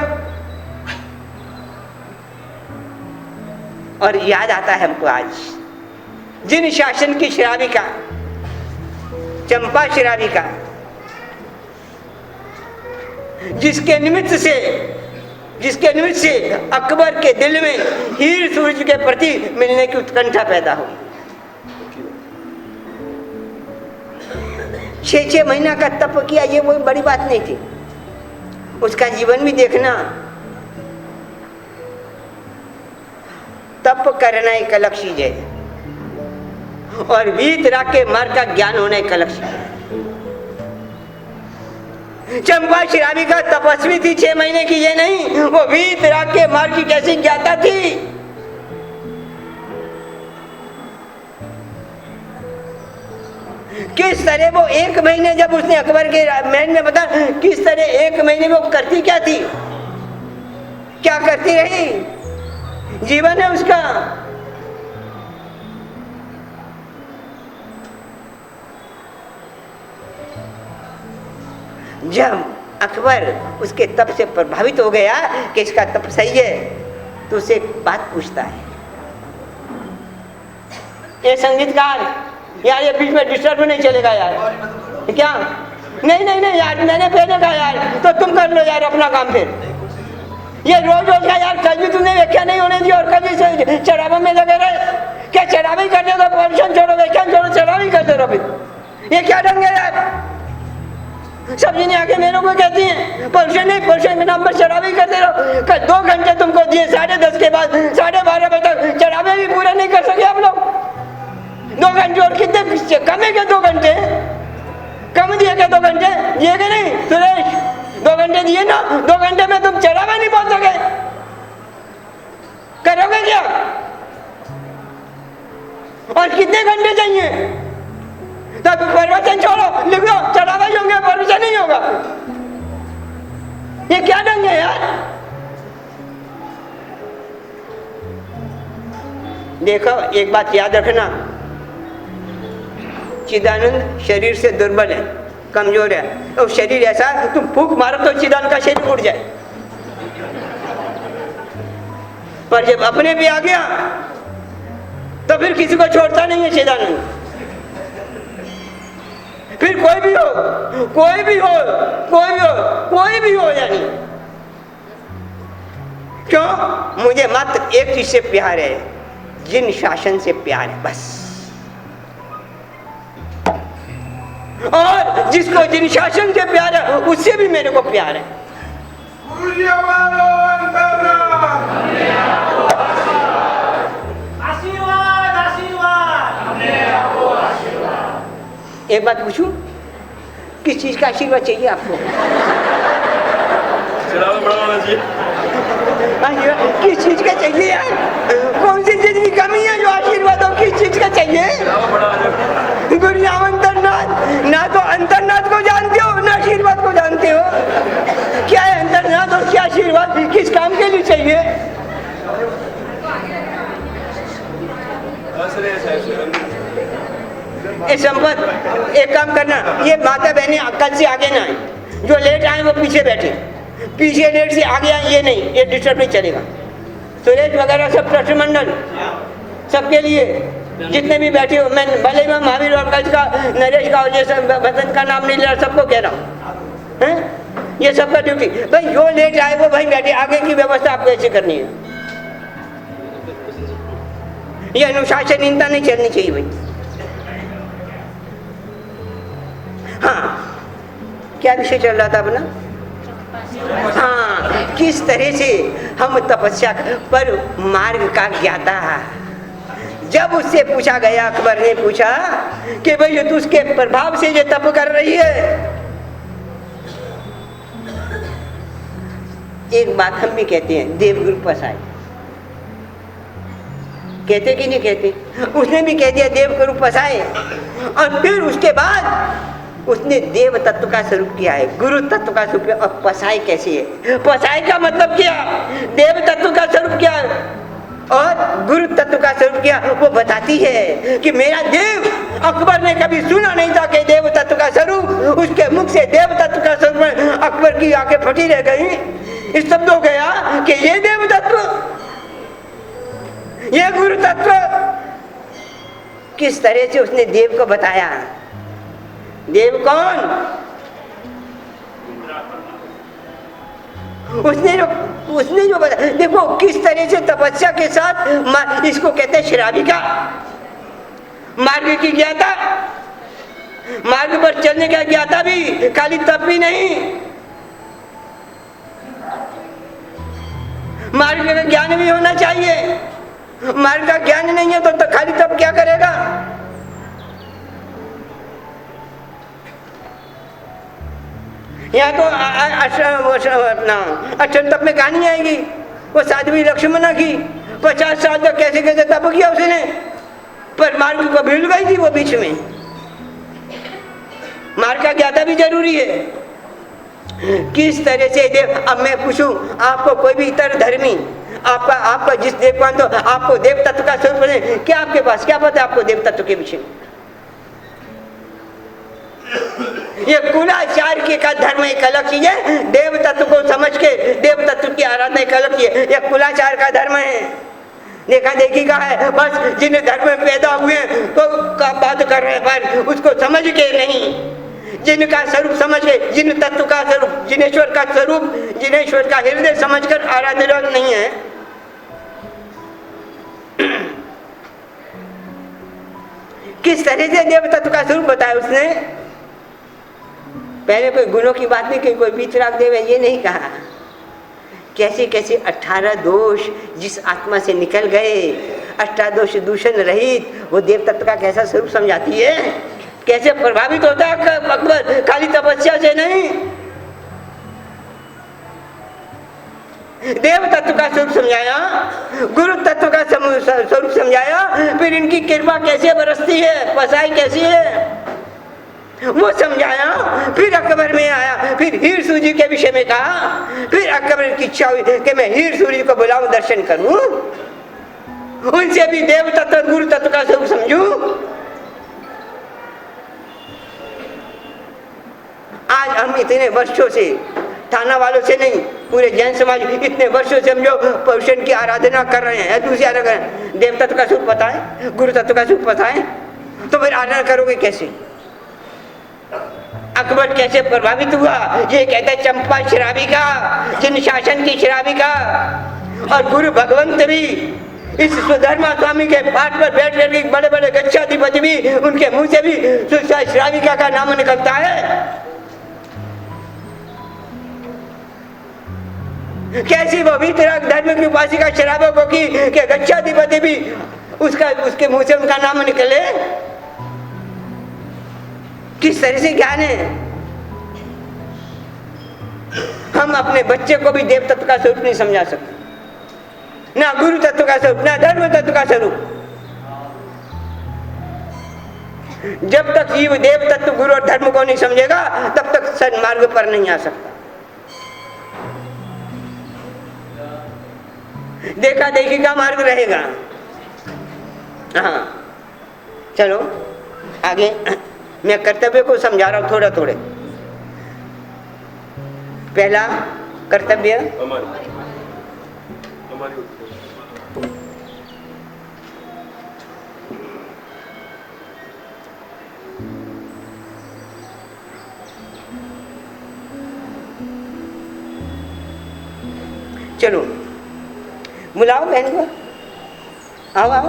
और याद आता है हमको आज जिन शासन की श्राविका चंपा श्राविका, जिसके निमित्त से अकबर के दिल में हीर सूरज के प्रति मिलने की उत्कंठा पैदा हुई। 6 महीना का तप किया, ये कोई बड़ी बात नहीं थी। उसका जीवन भी देखना, तप करना एक अलग चीज है और वीतराग के मार्ग का ज्ञान होना एक अलग चीज है। चंपा श्राविका तपस्वी थी 6 महीने की, ये नहीं, वो वीतराग के मार्ग की कैसी ज्ञाता थी। किस तरह वो 1 महीने, जब उसने अकबर के महल में बता, किस तरह 1 महीने में वो करती क्या थी, क्या करती रही, जीवन है उसका। जब अकबर उसके तप से प्रभावित हो गया कि इसका तप सही है, तो उसे एक बात पूछता है, ये संगीतकार यार, ये बीच में डिस्टर्ब नहीं चलेगा यार, क्या? नहीं यार, मैंने पहले कहा यार, तो तुम कर लो यार अपना काम। फिर ये रोज का यार, कल भी तुमने व्याख्या नहीं होने दी और कभी से चढ़ावा में लगे रहे। क्या चढ़ावा ही करते हो, पोर्शन छोड़ो, व्याख्यान छोड़ो, चढ़ावा ही करते रहो। फिर ये क्या ढंग है यार? सब जने आके मेरे को कहती हैं पोर्शन के नाम पर चढ़ावे ही करते रहो। कल 2 घंटे तुमको दिए, 10:30 के बाद 12:30 बजे तक चढ़ावे भी पूरे नहीं कर सके आप लोग। 2 घंटे और कितने कम है क्या? 2 घंटे कम दिए क्या? 2 घंटे दिए क्या? नहीं सुरेश, 2 घंटे दिए ना, 2 घंटे में तुम चढ़ावा नहीं पहुंच सके, करोगे क्या? और कितने घंटे चाहिए? तब प्रवचन छोड़ो, लिख लो, चढ़ावा ही होंगे, प्रवचन नहीं होगा। ये क्या ढंग है यार? देखो, एक बात याद रखना, चिदानंद शरीर से दुर्बल है, कमजोर है। तो शरीर ऐसा, तुम फूंक मारो तो चिदानंद का शरीर उड़ जाए, पर जब अपने भी आ गया तो फिर किसी को छोड़ता नहीं है चिदानंद। फिर कोई भी हो यानी, क्यों? मुझे मात्र एक चीज से प्यार है, जिन शासन से प्यार है, बस। और जिसको जिन शासन से प्यार है उससे भी मेरे को प्यार है। एक बात पूछूं, किस चीज का आशीर्वाद चाहिए आपको? किस चीज का चाहिए यार? कौन सी चीज की कमी है जो आशीर्वाद हो? किस चीज का चाहिए? गुरुराम अंतरनाथ, ना तो अंतरनाथ को जानते हो ना आशीर्वाद को जानते हो। क्या है अंतरनाथ और क्या आशीर्वाद? किस काम के लिए चाहिए? संपत, एक काम करना, ये माता बहने कल से आगे ना आए, जो लेट आए वो पीछे बैठे, पीछे लेट से आगे आए ये नहीं, ये डिस्टर्ब नहीं चलेगा। सुरेश वगैरह सब ट्रस्ट मंडल, सबके लिए जितने भी बैठे हो, मैं भले मैं महावीर और कल का, नरेश का और ये सब बसंत का नाम नहीं ले रहा, सबको कह रहा हूँ, ये सबका ड्यूटी। भाई जो लेट आए वो भाई बैठे, आगे की व्यवस्था आपको ऐसे करनी है। ये अनुशासनहीनता नहीं चलनी चाहिए भाई। हाँ, क्या विषय चल रहा था अपना? हाँ, किस तरह से हम तपस्या पर मार्ग का ज्ञाता। जब उससे पूछा गया, अकबर ने पूछा कि भाई तू उसके प्रभाव से जो तप कर रही है, एक बात हम भी कहते हैं, देवगुरु पसाई, कहते कि नहीं कहते? उसने भी कह दिया देवगुरु पसाए, और फिर उसके बाद उसने देव तत्व का स्वरूप किया है, गुरु तत्व का स्वरूप किया। और पसाई कैसी है? पसाई का मतलब क्या? देव तत्व का स्वरूप किया और गुरु तत्व का स्वरूप किया। वो बताती है कि मेरा देव, अकबर ने कभी सुना नहीं था कि देव तत्व का स्वरूप, उसके मुख से देव तत्व का स्वरूप, अकबर की आंखें फटी रह गई। इस शब्द हो गया कि ये देव तत्व, ये गुरु तत्व। किस तरह से उसने देव को बताया? देव कौन? उसने जो बताया, देखो किस तरह से तपस्या के साथ, इसको कहते हैं श्राविका, मार्ग की ज्ञाता, मार्ग पर चलने का ज्ञाता भी, खाली तप भी नहीं, मार्ग का ज्ञान भी होना चाहिए। मार्ग का ज्ञान नहीं है तो खाली तप क्या करेगा? यहाँ तो अक्षर तप में कहानी आएगी, वो साध्वी लक्ष्मणा की 50 साल तक कैसे कैसे तप किया उसने, पर मार्ग को भूल गई थी वो बीच में। मार्ग का ज्ञाता भी जरूरी है। किस तरह से देव, अब मैं पूछूं आपको, कोई भी इतर धर्मी आपका जिस देव को, तो आपको देव तत्व का स्वरूप क्या, आपके पास क्या पता है आपको देव तत्व के विषय में? ये कुलाचार की का धर्म एक अलग चीज है, देव तत्व को समझ के देव तत्व की आराधना एक अलग चीज है। ये कुलाचार का धर्म है, देखा देखी का है। बस जिन धर्म में पैदा हुए तो बात कर रहे हैं, पर उसको समझ के नहीं, जिनका स्वरूप समझ के, जिन तत्व का स्वरूप, जिनेश्वर का स्वरूप, जिनेश्वर का हृदय समझकर आराधना नहीं है। किस तरह से देव तत्व का स्वरूप बताया उसने? पहले कोई गुणों की बात नहीं की, कोई वीतराग देव है ये नहीं कहा। कैसे कैसे 18 दोष जिस आत्मा से निकल गए, 18 दोष दूषण रहित, वो देव तत्व का कैसा स्वरूप समझाती है, कैसे प्रभावित होता है अकबर, खाली तपस्या से नहीं, देव तत्व का स्वरूप समझाया, गुरु तत्व का स्वरूप समझाया, फिर इनकी कृपा कैसे बरसती है, पसाई कैसी है वो समझाया। फिर अकबर में आया, फिर हीर सूरी के विषय में कहा। फिर अकबर की इच्छा हुई कि मैं हीर सूरी को बुलाऊं, दर्शन करूं, उनसे भी देव तत्व गुरु तत्व का स्वरूप समझूं। आज हम इतने वर्षों से, थाना वालों से नहीं, पूरे जैन समाज इतने वर्षों से हम जो पुरुषन की आराधना कर रहे हैं, दूसरी आराधना, देव तत्व का स्वरूप पता है, गुरु तत्व का स्वरूप पता है, तो फिर आराधना करोगे कैसे? अकबर कैसे प्रभावित हुआ? ये कहते हैं चंपा श्राविका, जिन शासन की श्राविका, और गुरु भगवंत भी इस सुधर्मा स्वामी के पाठ पर बैठ कर बड़े बड़े गच्छाधिपति भी, उनके मुंह से भी श्राविका का नाम निकलता है। कैसी वो वीतराग धर्म की उपासिका श्रावकों की कि गच्छाधिपति भी उसके मुंह से उनका नाम निकले? किस तरह से ज्ञान है? हम अपने बच्चे को भी देव तत्व का स्वरूप नहीं समझा सकते, ना गुरु तत्व का स्वरूप, ना धर्म तत्व का स्वरूप। जब तक जीव देव तत्व, गुरु और धर्म को नहीं समझेगा, तब तक सन्मार्ग पर नहीं आ सकता। देखा देखी का मार्ग रहेगा। हाँ, चलो आगे। मैं कर्तव्य को समझा रहा हूं थोड़ा थोड़े। पहला कर्तव्य चलो बुलाओ बहन को, आओ आओ,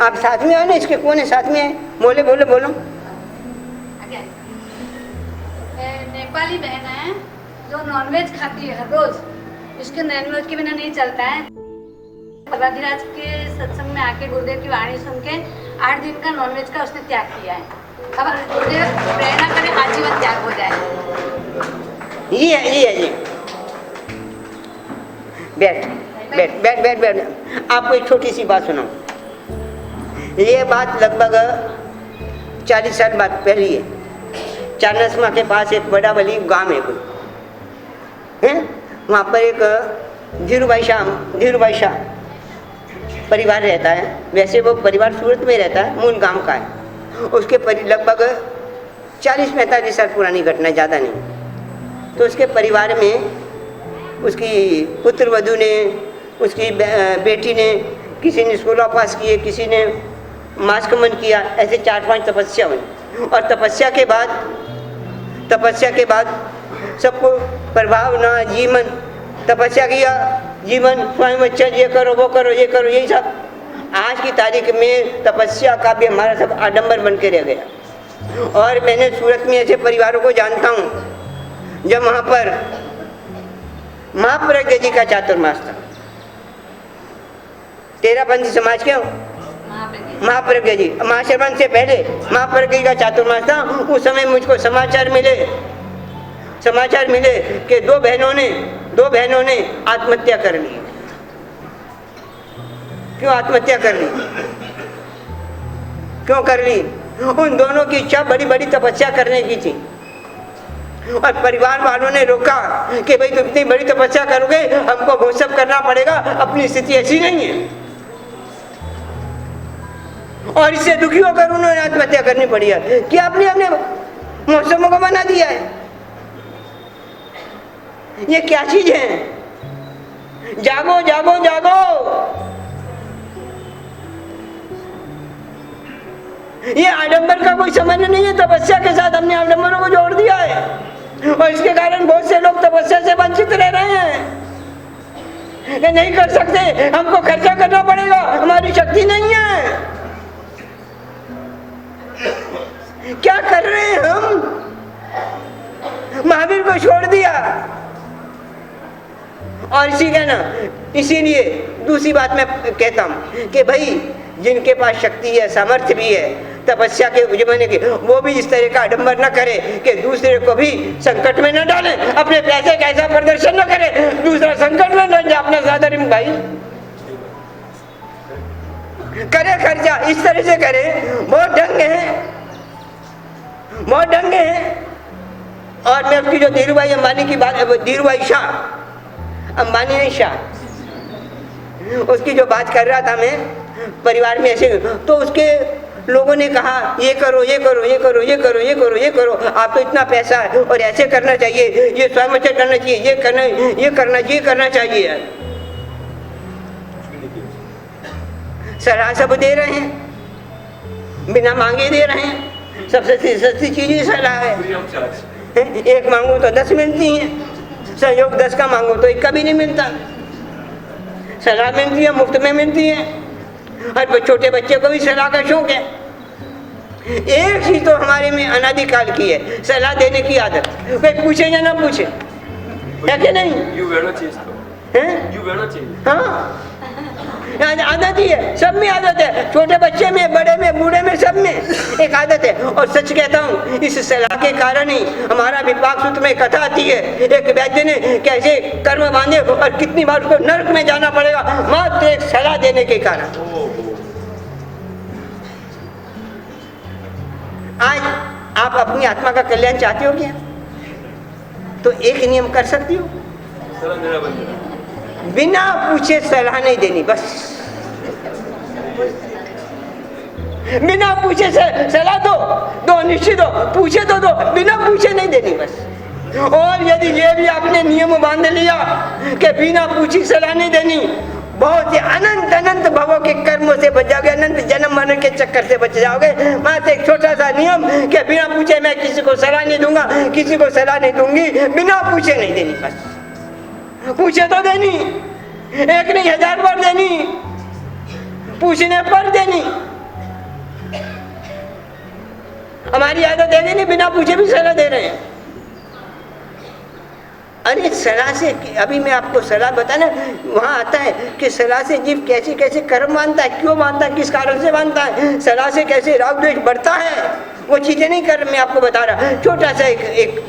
आप साथ में आओ ना, इसके कौन है साथ में है? बोले बोले बोलो। नेपाली बहन है जो नॉनवेज खाती है हर रोज, उसके नॉनवेज के बिना नहीं चलता है। बद्रीराज के सत्संग में आके गुरुदेव की वाणी सुन के 8 दिन का नॉनवेज का उसने त्याग किया है। अब गुरुदेव प्रेरणा करे आजीवन त्याग हो जाए। ये है बैठ बैठ बैठ बैठ बैठ। आपको एक छोटी सी बात सुनाऊं। ये बात लगभग 40 साल बाद पहले है, चानसमा के पास एक बड़ा वली गांव है कोई है, वहाँ पर एक धीरूभाई शाह परिवार रहता है। वैसे वो परिवार सूरत में रहता है, मूल गांव का है। उसके लगभग 40-45 साल पुरानी घटना, ज़्यादा नहीं। तो उसके परिवार में उसकी पुत्र वधू ने, उसकी बेटी ने, किसी ने 16 पास किए, किसी ने मास्कमन किया, ऐसे 4-5 तपस्या हुई। और तपस्या के बाद सबको प्रभाव ना, जीवन तपस्या किया, जीवन स्वयं अच्छा, ये करो वो करो ये करो, यही सब। आज की तारीख में तपस्या का भी हमारा सब आडंबर बन के रह गया। और मैंने सूरत में ऐसे परिवारों को जानता हूँ जब वहाँ पर महाप्रज्ञ जी का चातुर्मास था। तेरापंथी समाज के महाप्रज्ञ जी, महाश्रवण से पहले महाप्रज्ञ जी का चातुर्मास था। उस समय मुझको समाचार मिले कि दो बहनों ने आत्महत्या कर ली। क्यों आत्महत्या कर ली? क्यों कर ली? उन दोनों की इच्छा बड़ी बड़ी तपस्या करने की थी, और परिवार वालों ने रोका कि भाई तुम इतनी बड़ी तपस्या करोगे, हमको वो सब करना पड़ेगा, अपनी स्थिति ऐसी नहीं है। और इससे दुखी होकर उन्होंने आत्महत्या करनी पड़ी है कि आपने अपने मौसमों को बना दिया है। ये क्या चीज है? जागो जागो जागो। ये आडंबर का कोई संबंध नहीं है। तपस्या के साथ हमने आडंबरों को जोड़ दिया है, और इसके कारण बहुत से लोग तपस्या से वंचित रह रहे हैं। ये नहीं कर सकते, हमको खर्चा करना पड़ेगा, हमारी शक्ति नहीं है। क्या कर रहे हैं हम? महावीर को छोड़ दिया। और इसीलिए दूसरी बात मैं कहता हूं कि भाई जिनके पास शक्ति है, सामर्थ्य भी है तपस्या के जमाने के, वो भी इस तरह का आडंबर न करे कि दूसरे को भी संकट में न डाले, अपने पैसे का ऐसा प्रदर्शन न करे, दूसरा संकट में न जाए। अपना सादर भाई करे खर्चा, इस तरह से करे। बहुत ढंग है। और मैं उसकी जो धीरूभाई अंबानी की बात, धीरूभाई शाह, अंबानी नहीं शाह, उसकी जो बात कर रहा था मैं, परिवार में ऐसे, तो उसके लोगों ने कहा ये करो ये करो ये करो ये करो ये करो ये करो, आप तो इतना पैसा है और ऐसे करना चाहिए, ये स्वयं करना चाहिए, ये करना चाहिए। सलाह सब दे रहे हैं, बिना मांगे दे रहे हैं। सबसे सस्ती चीज ही सलाह है। एक मांगो तो 10 मिलती हैं, सहयोग 10 का मांगो तो 1 का भी नहीं मिलता। सलाह मिलती है, मुफ्त में मिलती है। हर छोटे बच्चे को भी सलाह का शौक है। एक चीज तो हमारे में अनादिकाल की है, सलाह देने की आदत। कोई पूछे या ना पूछे, है कि नहीं? हाँ, आदत ही है, सब में आदत है। छोटे बच्चे में, बड़े में, बूढ़े में, सब में एक आदत है। और सच कहता हूँ, इस सलाह के कारण ही हमारा विपाक सूत्र में कथा आती है, एक वैद्य ने कैसे कर्म बांधे और कितनी बार उसको नरक में जाना पड़ेगा, मात्र एक सलाह देने के कारण। आज आप अपनी आत्मा का कल्याण चाहते हो क्या? तो एक नियम कर सकती हो, बिना पूछे सलाह नहीं देनी। बस बिना पूछे सलाह दो निश्चित हो, पूछे तो दो, बिना पूछे नहीं देनी बस। और यदि ये भी आपने नियम बांध लिया कि बिना पूछी सलाह नहीं देनी, बहुत से अनंत भवों के कर्मों से बच जाओगे, अनंत जन्म मरण के चक्कर से बच जाओगे। मात्र एक छोटा सा नियम कि बिना पूछे मैं किसी को सलाह नहीं दूंगा, किसी को सलाह नहीं दूंगी, बिना पूछे नहीं देनी। बस पूछे तो देनी, एक नहीं 1000 बार देनी, पूछने पर देनी। हमारी आदत है नहीं, बिना पूछे भी सलाह दे रहे हैं। अरे सलाह से, अभी मैं आपको सलाह बताना, वहाँ आता है कि सलाह से जीव कैसे कैसे कर्म मानता है, क्यों मानता है, किस कारण से मानता है, सलाह से कैसे राग द्वेष बढ़ता है। वो चीजें नहीं कर, मैं आपको बता रहा, छोटा सा एक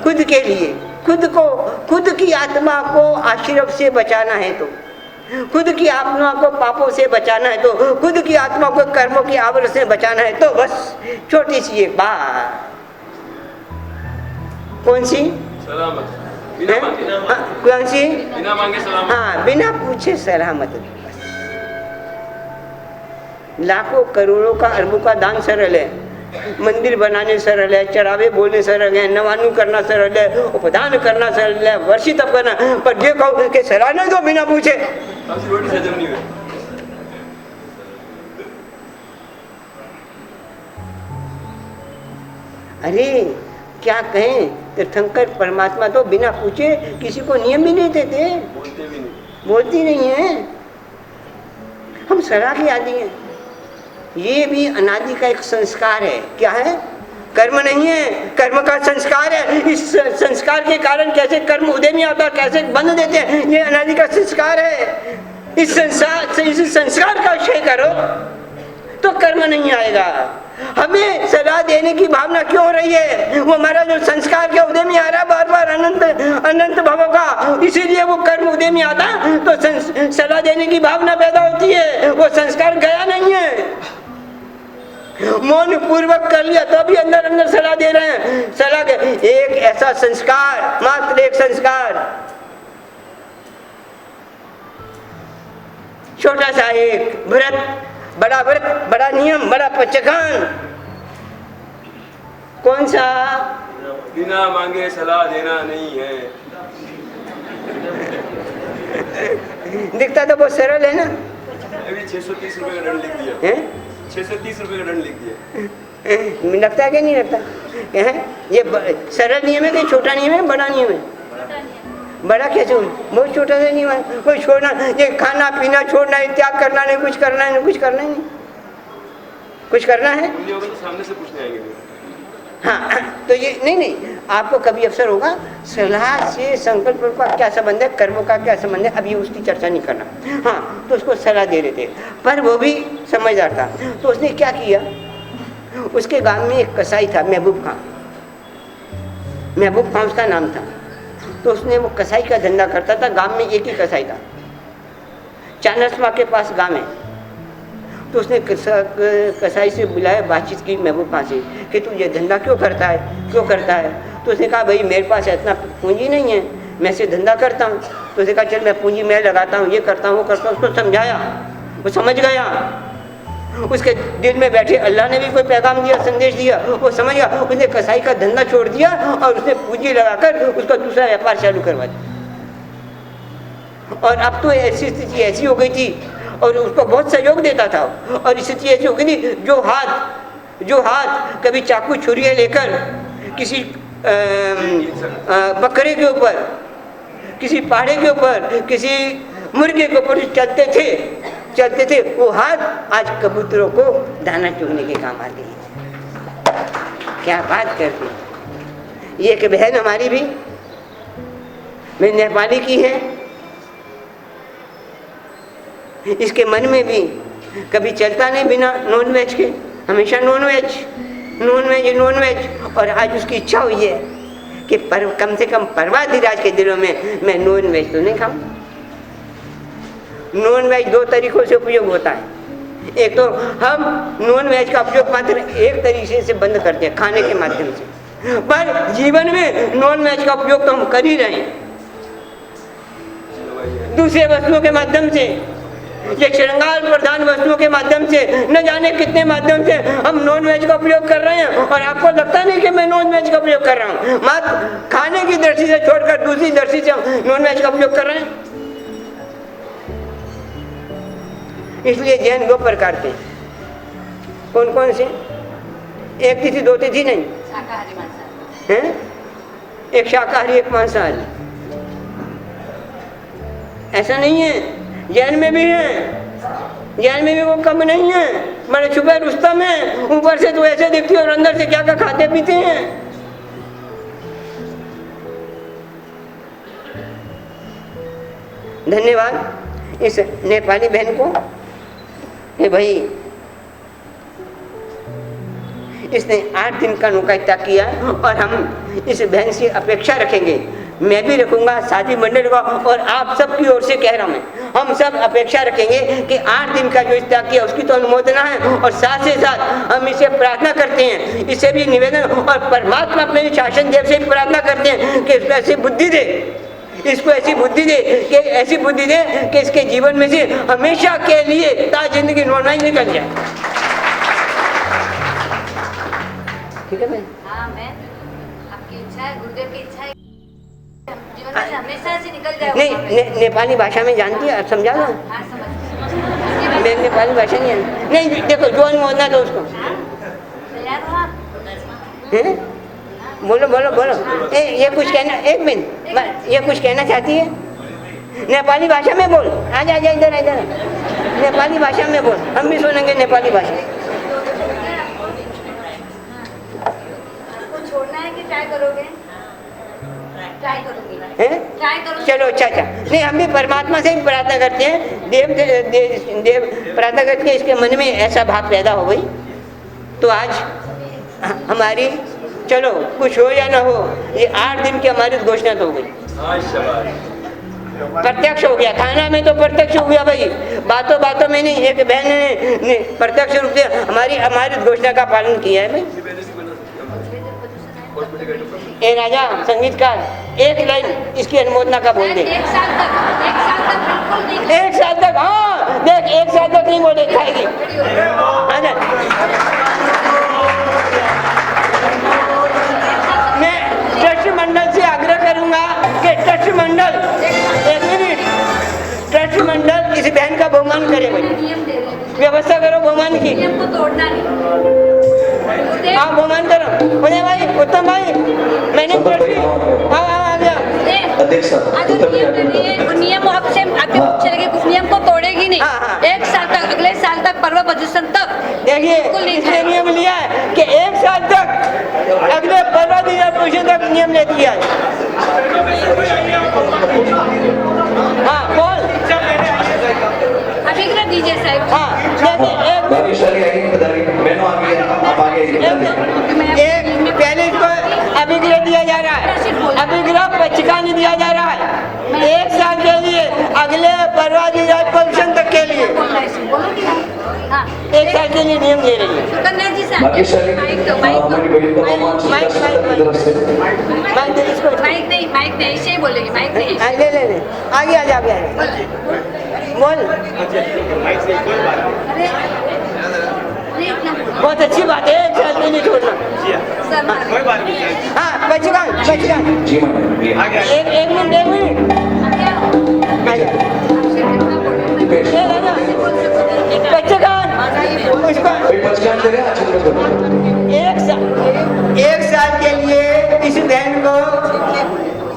खुद के लिए, खुद की आत्मा को आश्रव से बचाना है तो खुद की आत्मा को पापों से बचाना है तो, खुद की आत्मा को कर्मों की आवरण से बचाना है तो बस छोटी सी एक बात, कौन सी? सलामत, बिना मांगे। हाँ, कौन सी? बिना मांगे सलामत। हाँ, बिना पूछे सलामत। लाखों करोड़ों का अरबों का दान सरल है, मंदिर बनाने सरल है, चढ़ावे बोलने सरल है, नवानु करना सरल है, उपदान करना सरल है, वर्षित करना, पर ये कहो कि सलाह नहीं दो बिना पूछे, रोटी से हजम नहीं हुई। अरे क्या कहें, तीर्थंकर परमात्मा तो बिना पूछे किसी को नियम भी नहीं देते, बोलते भी नहीं, बोलती नहीं है। हम सलाह के आदि हैं। ये भी अनादि का एक संस्कार है। क्या है? कर्म नहीं है, कर्म का संस्कार है। इस संस्कार के कारण कैसे कर्म उदय में आता, कैसे बंद देते हैं, ये अनादि का संस्कार है। इस संस्कार का क्षय करो तो कर्म नहीं आएगा। हमें सलाह देने की भावना क्यों हो रही है? वो हमारा जो संस्कार के उदय में आ रहा है बार बार अनंत भवों का, इसीलिए वो कर्म उदय में आता तो सलाह देने की भावना पैदा होती है। वो संस्कार गया नहीं है, मौन पूर्वक कर लिया तो भी अंदर अंदर सलाह दे रहे हैं। सलाह के एक ऐसा संस्कार, मात्र एक संस्कार, छोटा सा एक व्रत, बड़ा नियम, बड़ा पचखान, कौन सा? बिना मांगे सलाह देना नहीं है। दिखता तो बहुत सरल है ना। अभी 630 रुपए का दंड लिख दिया है, 630 रुपए का दंड लिख दिया। लगता है कि नहीं लगता है? ये सरल नियम है कि छोटा नियम है, बड़ा नियम है? बड़ा कैसे? बहुत छोटा सा नियम है। कोई छोड़ना, ये खाना पीना छोड़ना है, त्याग करना नहीं, कुछ करना है, कुछ करना ही नहीं, कुछ करना है। तो सामने से पूछने आएंगे। हाँ, तो ये नहीं, आपको कभी अवसर होगा, सलाह से संकल्प का क्या संबंध है, कर्मों का क्या संबंध है, अभी उसकी चर्चा नहीं करना। हाँ, तो उसको सलाह दे रहे थे, पर वो भी समझदार था। तो उसने क्या किया, उसके गांव में एक कसाई था, महबूब खां उसका नाम था। तो उसने वो कसाई का धंधा करता था। गांव में एक ही कसाई था, चानसमा के पास गांव है। तो उसने कसाई से बुलाया, बातचीत की महबूब खां से कि तू ये धंधा क्यों करता है। तो उसने कहा भाई मेरे पास इतना पूंजी नहीं है, मैं से धंधा करता हूँ। तो उसने कहा चल मैं पूंजी मैं लगाता हूँ, ये करता हूँ, वो करता हूँ। उसको समझाया, वो समझ गया। उसके दिल में बैठे अल्लाह ने भी कोई पैगाम दिया, संदेश दिया, वो समझ गया। उसने कसाई का धंधा छोड़ दिया और उसने पूंजी लगाकर उसका दूसरा व्यापार चालू करवा दिया। और अब तो ऐसी स्थिति ऐसी हो गई थी और उसको बहुत सहयोग देता था। और स्थिति ऐसी हो गई थी, जो हाथ कभी चाकू छुरिया लेकर किसी बकरे के ऊपर, किसी पाड़े के ऊपर, किसी मुर्गे के ऊपर चलते थे, वो हाथ आज कबूतरों को दाना चुगने के काम आते हैं। क्या बात करती है। ये एक बहन हमारी भी, मैं नेपाली की है, इसके मन में भी कभी चलता नहीं बिना नॉनवेज के, हमेशा नॉनवेज। और आज उसकी इच्छा हुई है कि कम से कम पर्वाधिराज के दिनों में मैं नॉनवेज तो नहीं खाऊं। नॉनवेज दो तरीकों से उपयोग होता है। एक तो हम नॉनवेज का उपयोग मात्र एक तरीके से बंद करते हैं, खाने के माध्यम से, पर जीवन में नॉनवेज का उपयोग तो हम कर ही रहे हैं, दूसरे वस्तुओं के माध्यम से, ये श्रृंगार प्रधान वस्तुओं के माध्यम से, न जाने कितने माध्यम से हम नॉनवेज का उपयोग कर रहे हैं। और आपको लगता नहीं कि मैं नॉनवेज का उपयोग कर रहा हूँ, मात्र खाने की दृष्टि से छोड़कर दूसरी दृष्टि से हम नॉनवेज का उपयोग कर रहे हैं। इसलिए जैन दो प्रकार के, कौन कौन से? एक तिथि दो तिथि नहीं है, एक शाकाहारी एक मांसाहारी, ऐसा नहीं है। जैन में भी है, जैन में भी वो कम नहीं है, मैंने छुपे रुस्तम है, ऊपर से तो ऐसे दिखती है और अंदर से क्या क्या खाते पीते हैं। धन्यवाद इस नेपाली बहन को कि भाई इसने 8 दिन का नुकाइता किया। और हम इस बहन से अपेक्षा रखेंगे, मैं भी रखूंगा, शादी मंडल का, और आप सबकी ओर से कह रहा हूँ मैं, हम सब अपेक्षा रखेंगे कि 8 दिन का जो इस त्याग किया उसकी तो अनुमोदना है, और साथ से साथ हम इसे प्रार्थना करते हैं, इससे भी निवेदन, और परमात्मा अपने शासन देव से भी प्रार्थना करते हैं कि इसको ऐसी बुद्धि दे, इसको ऐसी बुद्धि दे कि ऐसी बुद्धि दे कि इसके जीवन में से हमेशा के लिए ता जिंदगी नॉनवेज निकल जाए। ठीक है भाई? हाँ, मैं आपकी इच्छा है, गुरुदेव की इच्छा है, जीवन में से हमेशा से निकल जाए। नहीं, नेपाली भाषा में जानती है, समझा दो। हाँ, समझ। मैं नेपाली भाषा नहीं जानती। नहीं, देखो जो अनुमोदना दो उसको। तैयार हो आप? हैं? बोलो बोलो बोलो। ये कुछ कहना, एक मिनट, ये कुछ कहना चाहती है? नेपाली भाषा में बोल। आजा आजा, इधर इधर, नेपाली भाषा में बोल, हम भी सुनेंगे नेपाली भाषा। आपको छोड़ना है कि ट्राई करोगे? ट्राई करूंगी। हैं? ट्राई करूंगी। चलो, अच्छा अच्छा। नहीं, हम भी परमात्मा से भी प्रार्थना करते हैं, देव प्रार्थना करके इसके मन में ऐसा भाव पैदा हो गई, तो आज हमारी, चलो कुछ हो या ना हो, ये 8 दिन की हमारी घोषणा तो हो गई, प्रत्यक्ष हो गया। थाना में तो प्रत्यक्ष हो गया भाई, बातों बातों में नहीं। एक बहन ने प्रत्यक्ष रूप से हमारी घोषणा का पालन किया है भाई। ए राजा संगीतकार, एक लाइन इसकी अनुमोदना का बोल दे। 1 साल तक बिल्कुल नहीं। 1 साल तक, हाँ देख, 1 साल तक नहीं बोले, खाएगी। मैं ट्रस्ट मंडल से आग्रह करूंगा कि ट्रस्ट मंडल, एक मिनट, ट्रस्ट मंडल इस बहन का बहुमान करे भाई, नियम दे रहे हैं, व्यवस्था करो बहुमान की। नियम को तोड़ना नहीं। हाँ, बहुमान करो। बोले भाई उत्तम भाई, मैंने ट्रस्ट, हाँ आ गया। अध्यक्ष साहब, आज जो नियम दे रही है, वो नियम आपसे आपके चलेगी, कुछ नियम को तोड़ेगी नहीं। हाँ, हाँ। 1 साल तक, अगले साल तक, पर्व पोजीशन तक देखिए, बिल्कुल नहीं इसने खाएगा। नियम लिया है कि 1 साल तक, अगले 15 दिन तक नियम ले दिया है। हाँ बोल। अभिग्रह दीजिए साहब। हाँ देखिए, भाग्यशाली आइए, बताइए, बहनों आगे, आप आगे आइए। एक पहले इसको अभिग्रह दिया जा रहा है, अभिग्रह पचिका नहीं दिया जा रहा है 1 साल के लिए, अगले 15 दिन तक के लिए बोलो कि हाँ, 1 साल के लिए नियम दे रही है। सुकन्या जी साहब, भाग्यशाली माइक दो, माइक दो। हमारी बहन का सम्मान माइक, शिक्षा संस्था की तरफ से। माइक दे इसको। माइक नहीं, ऐसे ही बोलेगी, माइक नहीं। हाँ, ले ले ले, आगे आ जा, आगे आ जा, बोल। अरे नहीं, इतना बोलो। बहुत अच्छी बात है, 1 साल के लिए छोड़ना। सर, हाँ बचका बचका, जी मैडम, जी। एक मिनट आ जा। दीपेश, ए राजा, बचका उसको कोई पहचान दे रहे हैं? अच्छा करो। 1 साल के लिए इस बहन को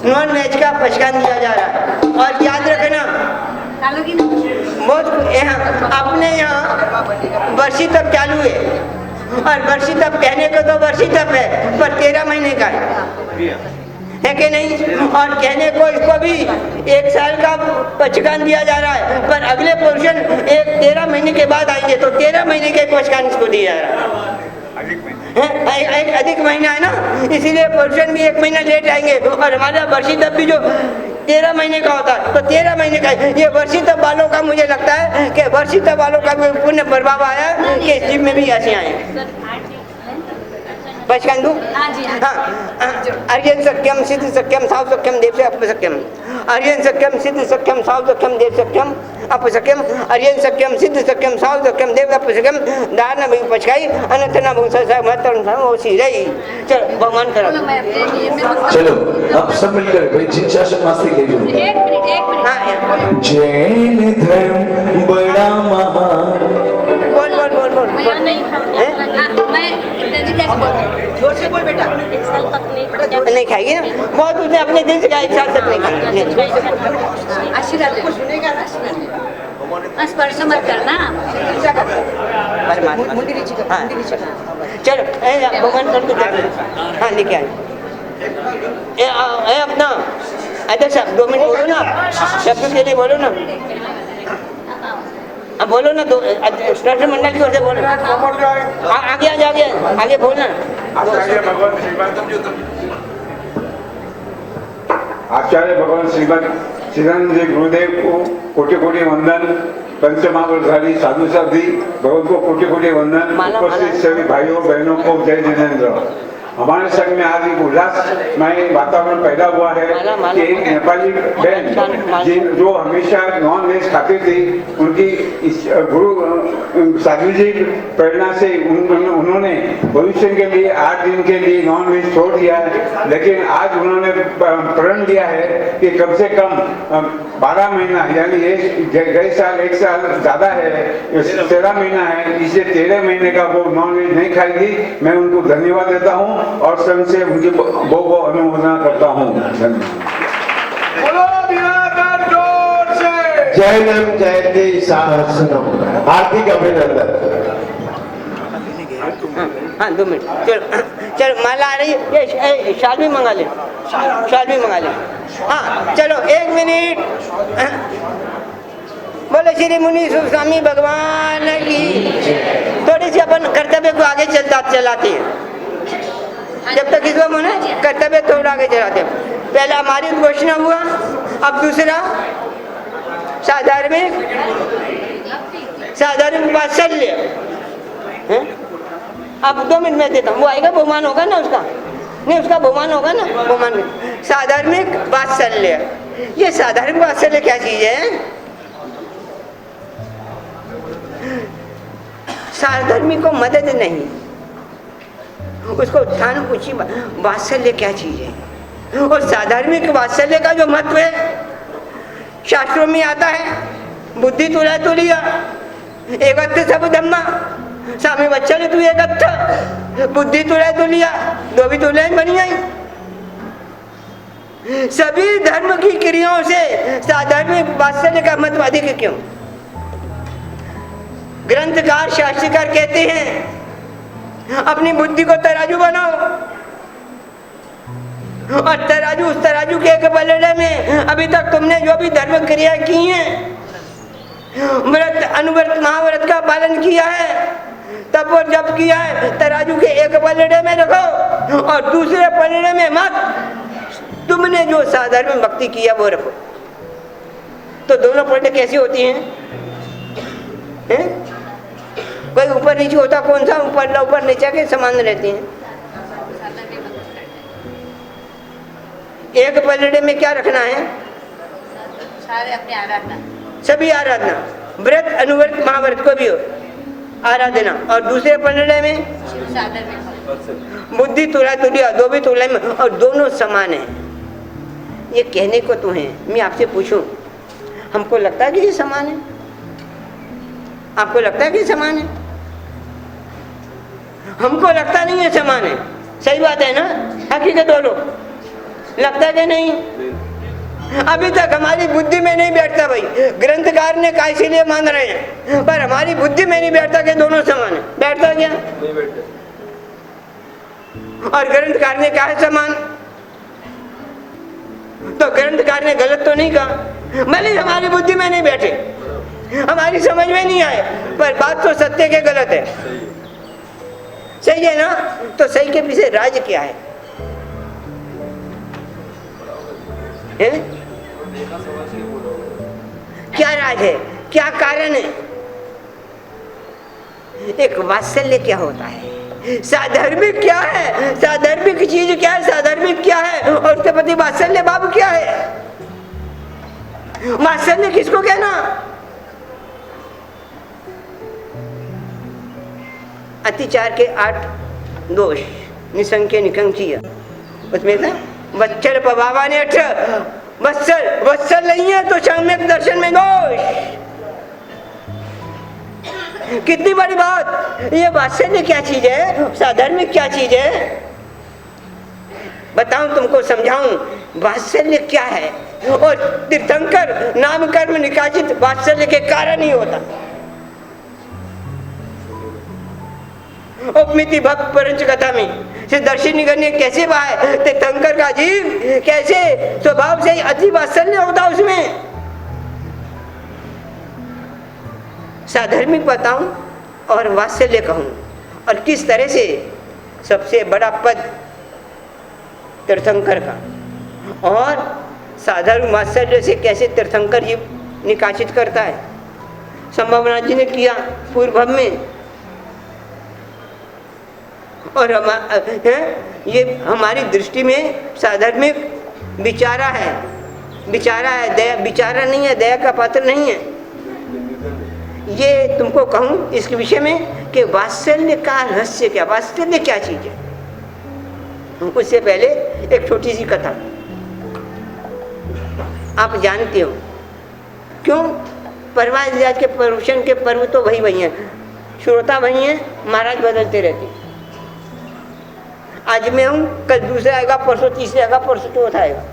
नॉन वेज का पचकान दिया जा रहा है। और याद रखना, डालोगी ना? बहुत यहाँ अपने यहाँ वर्षी तप चालू है, और वर्षी तप कहने को तो वर्षी तप है, पर 13 महीने का है कि नहीं? और कहने को इसको भी 1 साल का पचकान दिया जा रहा है, पर अगले पोर्शन एक 13 महीने के बाद आएंगे, तो 13 महीने के पचकान इसको दिया जा रहा है। एक अधिक महीना है ना, इसीलिए पोर्शन भी 1 महीना लेट आएंगे, और हमारा वर्षी तप भी जो 13 महीने का होता है, तो 13 महीने का ये वर्षी तप वालों का, मुझे लगता है कि वर्षी तप वालों का भी पुण्य प्रभाव आया कि इस जीव में भी ऐसे आए। पचकान दूं? हाँ जी, हाँ, अर्यन सत्यम सिद्ध सत्यम साव सत्यम देव से अपसत्यम, अर्यन सत्यम सिद्ध सत्यम साव सत्यम देव सत्यम अपसत्यम, अर्यन सत्यम सिद्ध सत्यम साव सत्यम देव अपसत्यम, दान भी पचकाई अनंत ना भूसा महत्व वो सी रही। चल भगवान करो। चलो, मैं अपने नियम में बोलूँ। चलो अब सब मिलकर भाई जिन शासन मास्ती ले लो। 1 मिनट। हाँ, जैन धर्म बड़ा महान। बोल बोल बोल बोल मैं बोल। नहीं, हैं? हाँ, मैं इंग्रजी कैसे बोलूँ? जोर से बोल बेटा। 1 साल तक नहीं। नहीं खाएगी ना, बहुत उसने अपने दिल से कहा 1 साल तक नहीं खाएगी। आशीर्वाद दे। हाँ, स्पर्श मत करना। हाँ चलो, भगवान कर दो। हाँ लेके आए। अपना अध्यक्ष साहब 2 मिनट बोलो ना, शब्द के लिए बोलो ना। अब बोलो ना, ट्रस्ट मंडल की ओर से बोलो। आगे आगे बोलना। आचार्य भगवान सच्चिदानंद जी गुरुदेव को कोटि कोटि वंदन, पंचमहावतारी साधु साधी भगवान को कोटि कोटि वंदन, उपस्थित सभी भाइयों बहनों को जय जिनेंद्र। हमारे संघ में आज एक उल्लासमय वातावरण पैदा हुआ है कि एक नेपाली बहन जो हमेशा नॉन वेज खाती थी, उनकी इस गुरु साधु जी प्रेरणा से उन्होंने भविष्य के लिए 8 दिन के लिए नॉन वेज छोड़ दिया है। लेकिन आज उन्होंने प्रण लिया है कि कम से कम 12 महीना, यानी गए साल 1 साल ज़्यादा है, 13 महीना है, इसे 13 महीने का वो नॉन वेज नहीं खाएगी। मैं उनको धन्यवाद देता हूँ और संघ से उनकी बहुत अनुमोदना करता हूँ। जैनम जयंती सहस्रम, हार्दिक अभिनंदन। हाँ 2 मिनट, चलो माला आ रही है, ये शाल भी मंगा ले, शाल भी मंगा ले। हाँ चलो 1 मिनट। बोले श्री मुनि स्वामी भगवान की। थोड़ी सी अपन कर्तव्य को आगे चलाते हैं, जब तक इसको मुने कर्तव्य थोड़ा आगे चलाते हैं। पहला हमारी घोषणा हुआ, अब दूसरा साधार्मिक वात्सल्य है। अब 2 मिनट में देता हूँ, वो आएगा बहुमान होगा ना उसका, नहीं उसका बहुमान होगा ना, बहुमान में साधार्मिक वात्सल्य। ये साधार्मिक वात्सल्य क्या चीज है? साधार्मिक को मदद नहीं, उसको उत्थान ऊंची। वात्सल्य क्या चीज है? और साधार्मिक वात्सल्य का जो महत्व है शास्त्रों में आता है, बुद्धि तुला तुलिया एकत्व सब धम्मा, स्वामी वत्सल तू एकत्व, बुद्धि तुला तुलिया 2 भी तुला बनी आई। सभी धर्म की क्रियाओं से साधार्मिक वात्सल्य का महत्व अधिक क्यों? ग्रंथकार शास्त्रकार कहते हैं अपनी बुद्धि को तराजू बनाओ, और तराजू, उस तराजू के एक पलड़े में अभी तक तुमने जो भी धर्म क्रिया की हैं, व्रत अनुव्रत महाव्रत का पालन किया है, तब और जब किया है, तराजू के एक पलड़े में रखो और दूसरे पलड़े में मत। तुमने जो साधारण भक्ति किया वो रखो। तो दोनों पलड़े कैसी होती हैं? कोई ऊपर नीचे होता, कौन सा ऊपर नीचे के समान रहते हैं। एक पलड़े में क्या रखना है? सारे अपनी आराधना, सभी आराधना, व्रत अनुव्रत महाव्रत को भी हो आराधना, और दूसरे पलड़े में बुद्धि तुला तुलिया 2 भी तुला में, और दोनों समान है। ये कहने को तो है, मैं आपसे पूछूं, हमको लगता है कि ये समान है? आपको लगता है कि समान है? हमको लगता नहीं है समान है। सही बात है ना? हकीकत बोलो, लगता है कि नहीं? अभी तक हमारी बुद्धि में नहीं बैठता भाई। ग्रंथकार ने कहा इसीलिए मान रहे हैं, पर हमारी बुद्धि में नहीं बैठता कि दोनों समान है। बैठता क्या? नहीं बैठते। और ग्रंथकार ने कहा है समान, तो ग्रंथकार ने गलत तो नहीं कहा। भले हमारी बुद्धि में नहीं बैठे, हमारी समझ में नहीं आए, पर बात तो सत्य के गलत है। सही है ना? तो सही के पीछे राज क्या है? क्या राज है? क्या कारण है? एक वात्सल्य क्या होता है? साधर्मिक क्या है? साधर्मिक चीज क्या है? साधर्मिक क्या है? और उसके प्रति वात्सल्य भाव क्या है? वात्सल्य किसको कहना? अतिचार के 8 दोष निसंख्य निकंकीय, उसमें था वत्सल पवावा ने 8। वत्सल नहीं है तो सम्यक दर्शन में दोष। कितनी बड़ी बात! ये वात्सल्य क्या चीज है? साधार्मिक क्या चीज है? बताऊं तुमको, समझाऊं वात्सल्य क्या है? और तीर्थंकर नाम कर्म निकाचित वात्सल्य के कारण ही होता। उपमिति भक्त परंच कथा में से दर्शन निगन्य कैसे बाहे तीर्थंकर का जीव कैसे स्वभाव से अति वात्सल्य होता उसमें। साधर्मिक बताऊं और वात्सल्य कहूं, और किस तरह से सबसे बड़ा पद तीर्थंकर का और साधारण मात्सर्य से कैसे तीर्थंकर जीव निकासित करता है। संभावना जी ने किया पूर्व में, और ये हमारी दृष्टि में साधर्मिक विचारा है, दया विचारा नहीं है, दया का पात्र नहीं है। ये तुमको कहूँ इसके विषय में कि वात्सल्य का रहस्य क्या, वात्सल्य क्या चीज है। उससे पहले एक छोटी सी कथा आप जानते हो क्यों? परवाज राज के प्रवचन के पर्व तो वही हैं, श्रोता वही हैं, महाराज बदलते रहते हैं। आज मैं हूँ, कल दूसरा आएगा, परसों तीसरा आएगा, परसों चौथा आएगा,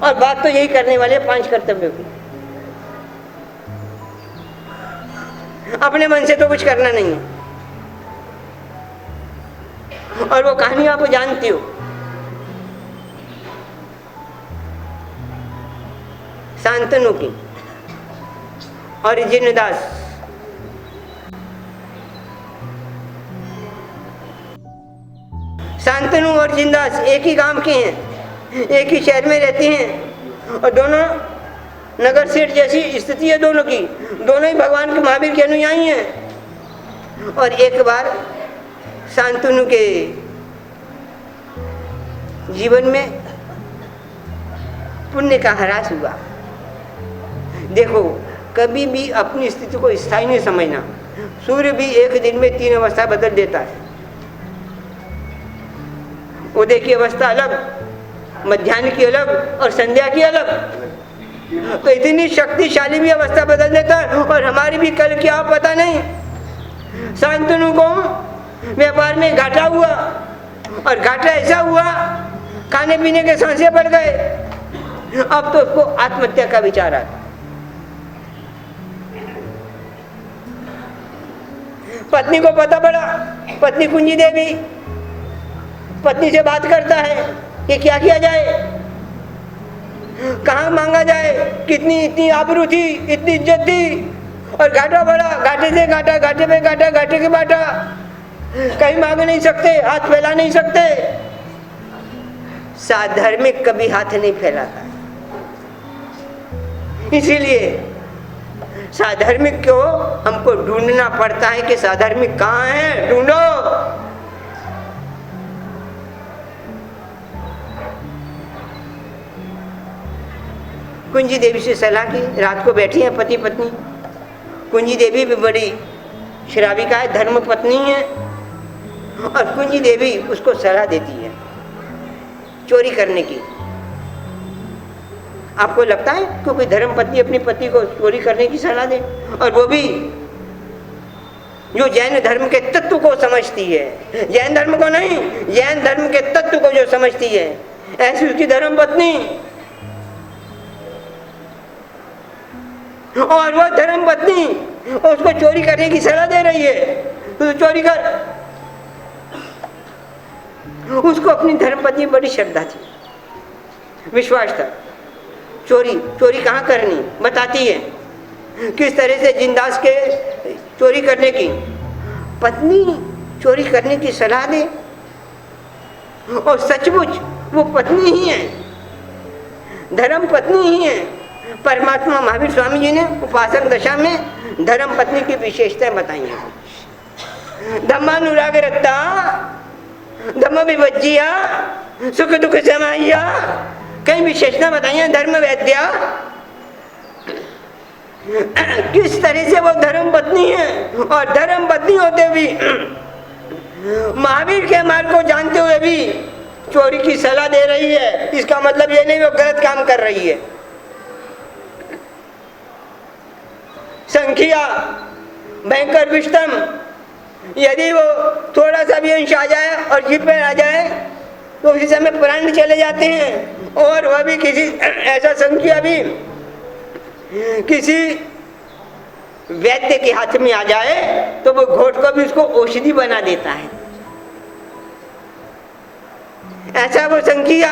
और बात तो यही करने वाले 5 कर्तव्यों की। अपने मन से तो कुछ करना नहीं है। और वो कहानी आप जानती हो, शांतनु की और जिनदास। शांतनु और जिनदास एक ही गांव के हैं, एक ही शहर में रहते हैं, और दोनों नगर सेठ जैसी स्थिति है दोनों की। दोनों ही भगवान के महावीर के अनुयायी हैं। और एक बार शांतनु के जीवन में पुण्य का ह्रास हुआ। देखो, कभी भी अपनी स्थिति को स्थायी नहीं समझना। सूर्य भी एक दिन में 3 अवस्था बदल देता है। उदय की अवस्था अलग, मध्याह्न की अलग और संध्या की अलग। तो इतनी शक्तिशाली भी अवस्था बदल देता है। और हमारी भी कल क्या पता नहीं। शांतनु को व्यापार में घाटा हुआ, और घाटा ऐसा हुआ खाने पीने के सांसे पड़ गए। अब तो उसको आत्महत्या का विचार आता। पत्नी को पता पड़ा, पत्नी कुंजी देवी पत्नी से बात करता है कि क्या किया जाए, कहाँ मांगा जाए, कितनी इतनी आबरू थी, इतनी इज्जत थी, और घाटा बड़ा, घाटे से घाटा, घाटे पे घाटा, घाटे के बाटा, कहीं मांग नहीं सकते, हाथ फैला नहीं सकते। साधर्मिक कभी हाथ नहीं फैलाता। इसीलिए साधर्मिक को हमको ढूंढना पड़ता है कि साधर्मिक कहाँ है, ढूंढो। कुंजी देवी से सलाह की, रात को बैठी है पति पत्नी। कुंजी देवी भी बड़ी श्राविका है, धर्म पत्नी है, और कुंजी देवी उसको सलाह देती है चोरी करने की। आपको लगता है कि कोई धर्म पत्नी अपनी पति को चोरी करने की सलाह दे, और वो भी जो जैन धर्म के तत्व को समझती है, जैन धर्म को नहीं, जैन धर्म के तत्व को जो समझती है, ऐसी उसकी धर्म पत्नी। और वो धर्म पत्नी उसको चोरी करने की सलाह दे रही है, तो चोरी कर। उसको अपनी धर्म पत्नी बड़ी श्रद्धा थी, विश्वास था। चोरी कहाँ करनी बताती है, किस तरह से जिनदास के चोरी करने की। पत्नी चोरी करने की सलाह दे, और सचमुच वो पत्नी ही है, धर्म पत्नी ही है। परमात्मा महावीर स्वामी जी ने उपासक दशा में धर्म पत्नी की विशेषताएं बताई हैं। धम्मानुरागरता, धम्म विभज्जिया, सुख दुख समाइया, कई विशेषता बताई हैं। धर्म वैद्या, किस तरह से वो धर्म पत्नी है, और धर्म पत्नी होते भी महावीर के मार्ग को जानते हुए भी चोरी की सलाह दे रही है। इसका मतलब ये नहीं वो गलत काम कर रही है। संख्या भयंकर विषम, यदि वो थोड़ा सा भी अंश आ जाए और जीभ पे आ जाए तो उसी समय प्राण चले जाते हैं। और वह भी किसी ऐसा संख्या भी किसी वैद्य के हाथ में आ जाए तो वो घोट को भी उसको औषधि बना देता है। ऐसा वो संख्या,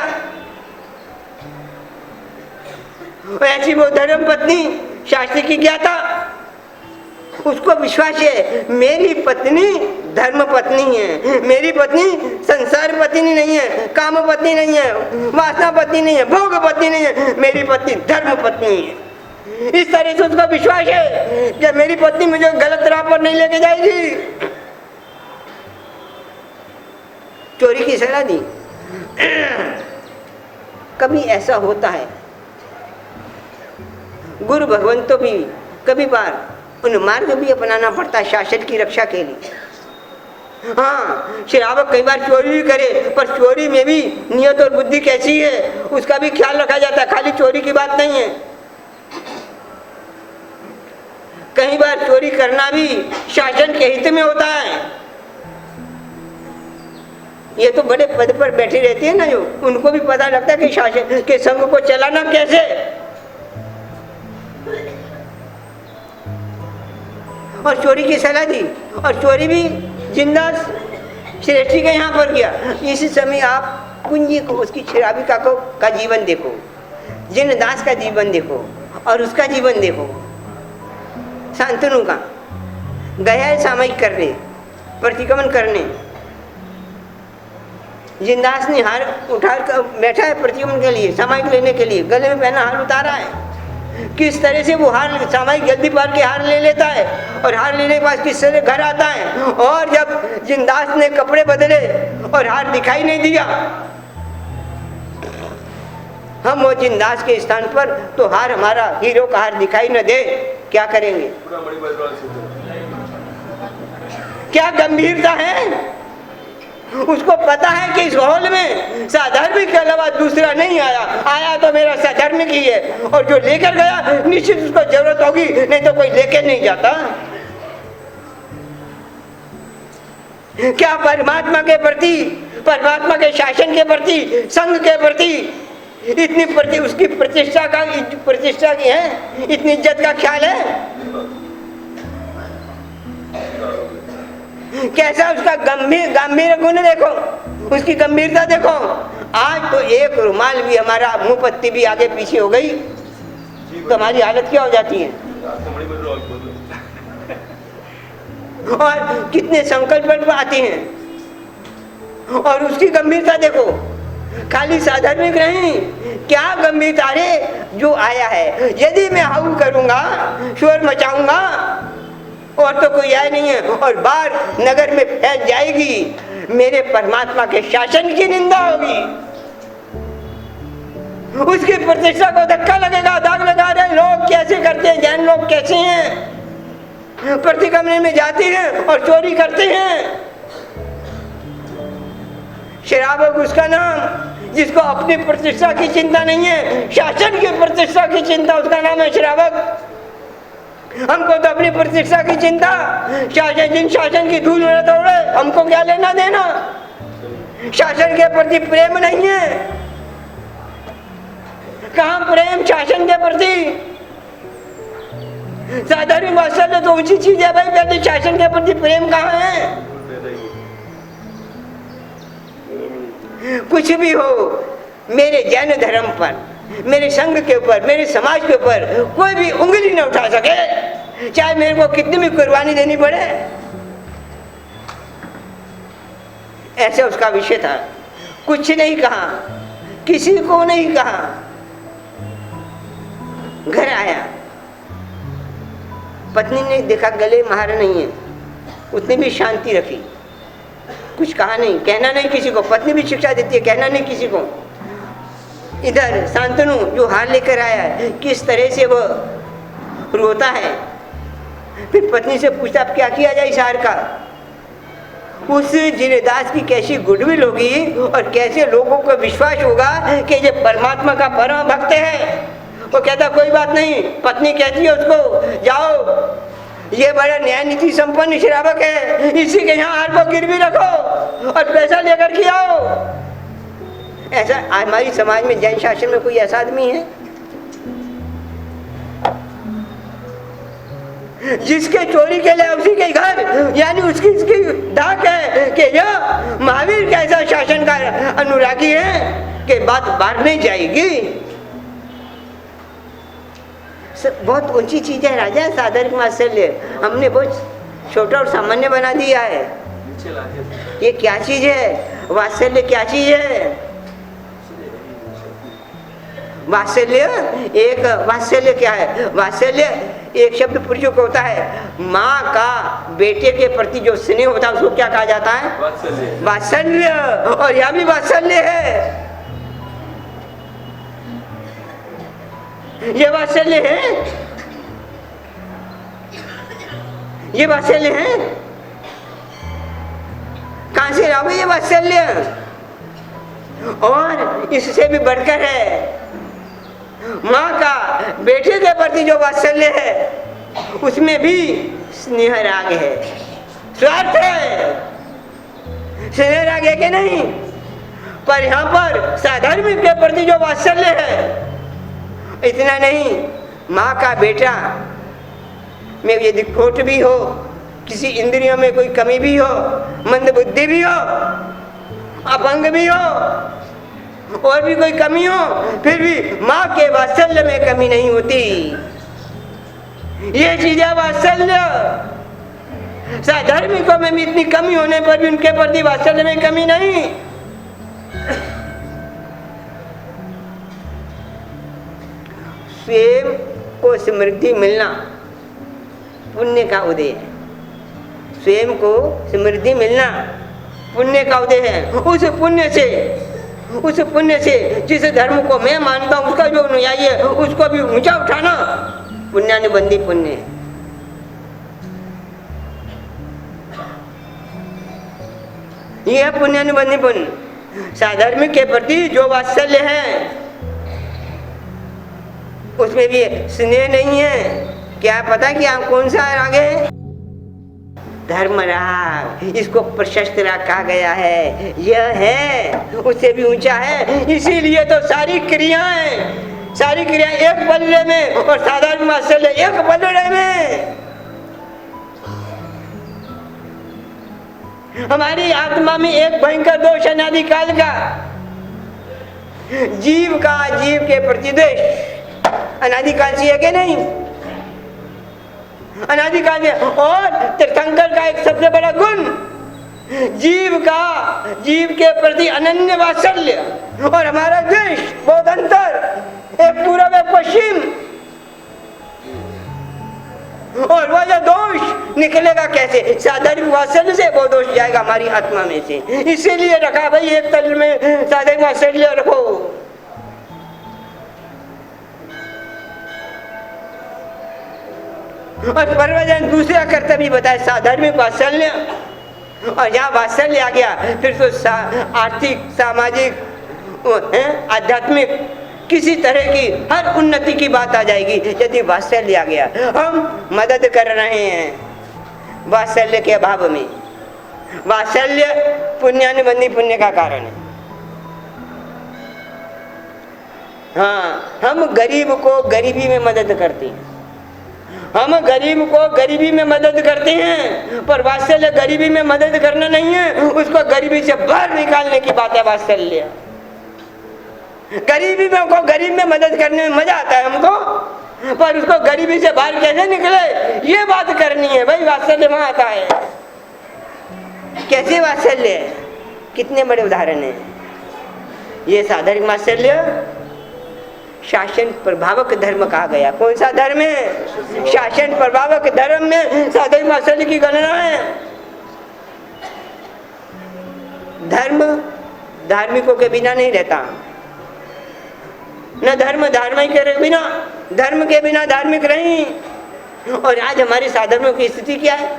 ऐसी वो धर्म पत्नी, शास्त्र की ज्ञाता, उसको विश्वास है मेरी पत्नी धर्म पत्नी है, मेरी पत्नी संसार पत्नी नहीं है, काम पत्नी नहीं है, वासना पत्नी नहीं है, भोग पत्नी नहीं है, मेरी पत्नी धर्म पत्नी है। इस तरह से उसका विश्वास है कि मेरी पत्नी मुझे गलत राह पर नहीं लेके जाएगी। चोरी की सलाह दी। कभी ऐसा होता है, गुरु भगवंतों भी कभी बार उन मार्ग भी अपनाना पड़ता है शासन की रक्षा के लिए। हाँ, श्रावक कई बार चोरी भी करे, पर चोरी में भी नियत और बुद्धि कैसी है उसका भी ख्याल रखा जाता है, खाली चोरी की बात नहीं है। कई बार चोरी करना भी शासन के हित में होता है। ये तो बड़े पद पर बैठी रहती है ना, जो उनको भी पता लगता है कि शासन के संघ को चलाना कैसे। और चोरी की सलाह दी, और चोरी भी जिंदास श्रेष्ठी के यहाँ पर किया। इसी समय आप कुंजी को, उसकी श्राविका को का जीवन देखो, जिनदास का जीवन देखो और उसका जीवन देखो। शांतनु का गया है सामयिक करने, प्रतिक्रमण करने, जिनदास ने हार उठा कर बैठा है प्रतिक्रमण के लिए, सामयिक लेने के लिए, गले में पहना हार उतारा है। किस तरह से वो हार सामयिक जल्दी पार के हार ले लेता है, और हार लेने के बाद किस तरह घर आता है, और जब जिनदास ने कपड़े बदले और हार दिखाई नहीं दिया, हम वो जिनदास के स्थान पर तो हार हमारा हीरो का हार दिखाई न दे, क्या करेंगे? क्या गंभीरता है। उसको पता है कि इस हॉल में साधार्मिक के अलावा दूसरा नहीं आया, आया तो मेरा साधार्मिक ही है, और जो लेकर गया निश्चित उसको जरूरत होगी, नहीं तो कोई लेकर नहीं जाता। क्या परमात्मा के प्रति, परमात्मा के शासन के प्रति, संघ के प्रति इतनी उसकी प्रतिष्ठा की है, इतनी इज्जत का ख्याल है? कैसा उसका गंभीर गुण देखो, उसकी गंभीरता देखो। आज तो एक रुमाल भी हमारा, मुंह पत्ती भी आगे पीछे हो गई तो हमारी हालत क्या हो जाती है। और कितने संकल्प आते हैं, और उसकी गंभीरता देखो। खाली साधारण नहीं, क्या गंभीरता रे जो आया है। यदि मैं हाउ करूंगा, शोर मचाऊंगा, और तो कोई आया नहीं है, और बाहर नगर में फैल जाएगी, मेरे परमात्मा के शासन की निंदा होगी, उसकी प्रतिष्ठा को धक्का लगेगा, दाग लगा रहे लोग कैसे करते हैं, जैन लोग कैसे हैं, प्रतिक्रमण में जाते हैं और चोरी करते हैं। श्रावक उसका नाम, जिसको अपनी प्रतिष्ठा की चिंता नहीं है, शासन की प्रतिष्ठा की चिंता, उसका नाम है श्रावक। हमको तो अपनी प्रतिष्ठा की चिंता, जिन शासन की धूल न तोड़े, हमको क्या लेना देना। शासन के प्रति प्रेम नहीं है। कहाँ प्रेम शासन के प्रति? साधारण वात्सल्य तो ऊंची चीज है भाई, पहले शासन के प्रति प्रेम कहाँ है? कुछ भी हो, मेरे जैन धर्म पर, मेरे संघ के ऊपर, मेरे समाज के ऊपर कोई भी उंगली न उठा सके, चाहे मेरे को कितनी भी कुर्बानी देनी पड़े। ऐसे उसका विषय था। कुछ नहीं कहा, किसी को नहीं कहा। घर आया, पत्नी ने देखा गले महार नहीं है, उसने भी शांति रखी, कुछ कहा नहीं, कहना नहीं किसी को। पत्नी भी शिक्षा देती है, कहना नहीं किसी को। इधर शांतनु जो हार लेकर आया है, किस तरह से वो रोता है। फिर पत्नी से पूछता अब क्या किया जाए इस हार का। उस जिनेदास की कैसी गुडविल होगी और कैसे लोगों को विश्वास होगा कि ये परमात्मा का परम भक्त है। वो कहता कोई बात नहीं। पत्नी कहती है उसको जाओ, ये बड़ा न्याय नीति संपन्न श्रावक है, इसी के यहाँ हार को गिरवी रखो और पैसा लेकर के आओ। ऐसा हमारी समाज में, जैन शासन में कोई ऐसा आदमी है जिसके चोरी के लिए उसी के घर, यानी उसकी इसकी डाक है कि यह महावीर का ऐसा शासन का अनुरागी है कि बात बाहर नहीं जाएगी। बहुत ऊंची चीज है राजा, साधारण वात्सल्य हमने बहुत छोटा और सामान्य बना दिया है। ये क्या चीज है? वात्सल्य क्या चीज है? वात्सल्य क्या है? वात्सल्य एक शब्द प्रयोग होता है, माँ का बेटे के प्रति जो स्नेह होता है उसको क्या कहा जाता है? वात्सल्य। और यहाँ भी वात्सल्य है। ये वात्सल्य है, ये वात्सल्य है। कहां से लाओगे ये वात्सल्य? और इससे भी बढ़कर है, माँ का बेटे के प्रति जो वात्सल्य है उसमें भी स्नेह राग है, स्वार्थ है। स्नेह राग है कि नहीं? पर यहाँ पर साधर्मिक के प्रति जो वात्सल्य है, इतना नहीं, माँ का बेटा में यदि खोट भी हो, किसी इंद्रियों में कोई कमी भी हो, मंद बुद्धि भी हो, अपंग भी हो, और भी कोई कमी हो, फिर भी माँ के वात्सल्य में कमी नहीं होती। ये चीज है वात्सल्य। साधर्मिकों में भी इतनी कमी होने पर भी उनके प्रति वात्सल्य में कमी नहीं। स्वयं को समृद्धि मिलना पुण्य का उदय है। स्वयं को समृद्धि मिलना पुण्य का उदय है। उस पुण्य से जिस धर्म को मैं मानता हूँ उसका जो अनुयायी है उसको भी ऊंचा उठाना पुण्यानुबंधी पुण्य है। यह है पुण्यानुबंधी पुण्य। साधर्मिक के प्रति जो वात्सल्य है उसमें भी स्नेह नहीं है। क्या पता कि आप कौन सा राग है? धर्म राग। इसको प्रशस्त राग कहा गया है। यह है, उससे भी ऊंचा है। इसीलिए तो सारी क्रियाएं एक पल्ले में और साधारण वात्सल्य एक पल्ले में। हमारी आत्मा में एक भयंकर दोष अनादिकाल का, जीव के प्रति द्वेष अनादिकाल से है कि नहीं? अनादिकाल में। और तीर्थंकर का एक सबसे बड़ा गुण जीव के प्रति अनन्य वात्सल्य और हमारा द्वेष। बहुत अंतर, एक पूर्व एक पश्चिम। और वह जो दोष निकलेगा कैसे? साधारण वात्सल्य से वो दोष जाएगा हमारी आत्मा में से। इसीलिए रखा भाई एक तल में साधारण वात्सल्य रखो। और परवजन दूसरा कर्तव्य बताए साधर्मिक वात्सल्य। और यहाँ वात्सल्य आ गया फिर तो आर्थिक, सामाजिक, आध्यात्मिक किसी तरह की हर उन्नति की बात आ जाएगी यदि वात्सल्य आ गया। हम मदद कर रहे हैं वात्सल्य के अभाव में। वात्सल्य पुण्यानुबंधी पुण्य का कारण है। हाँ, हम गरीब को गरीबी में मदद करते हैं। हम गरीब को गरीबी में मदद करते हैं, पर वात्सल्य गरीबी में मदद करना नहीं है, उसको गरीबी से बाहर निकालने की बात है वात्सल्य। गरीब में मदद करने में मजा आता है हमको, पर उसको गरीबी से बाहर कैसे निकले ये बात करनी है भाई। वात्सल्य वहां आता है। कैसे वात्सल्य है? कितने बड़े उदाहरण हैं। ये साधारण वात्सल्य शासन प्रभावक धर्म कहा गया। कौन सा धर्म है? शासन प्रभावक धर्म में साधारण वात्सल्य की गणना है। धर्म धार्मिकों के बिना नहीं रहता, न धर्म धार्मिक के बिना, धर्म के बिना धार्मिक नहीं। और आज हमारी साधर्मियों की स्थिति क्या है?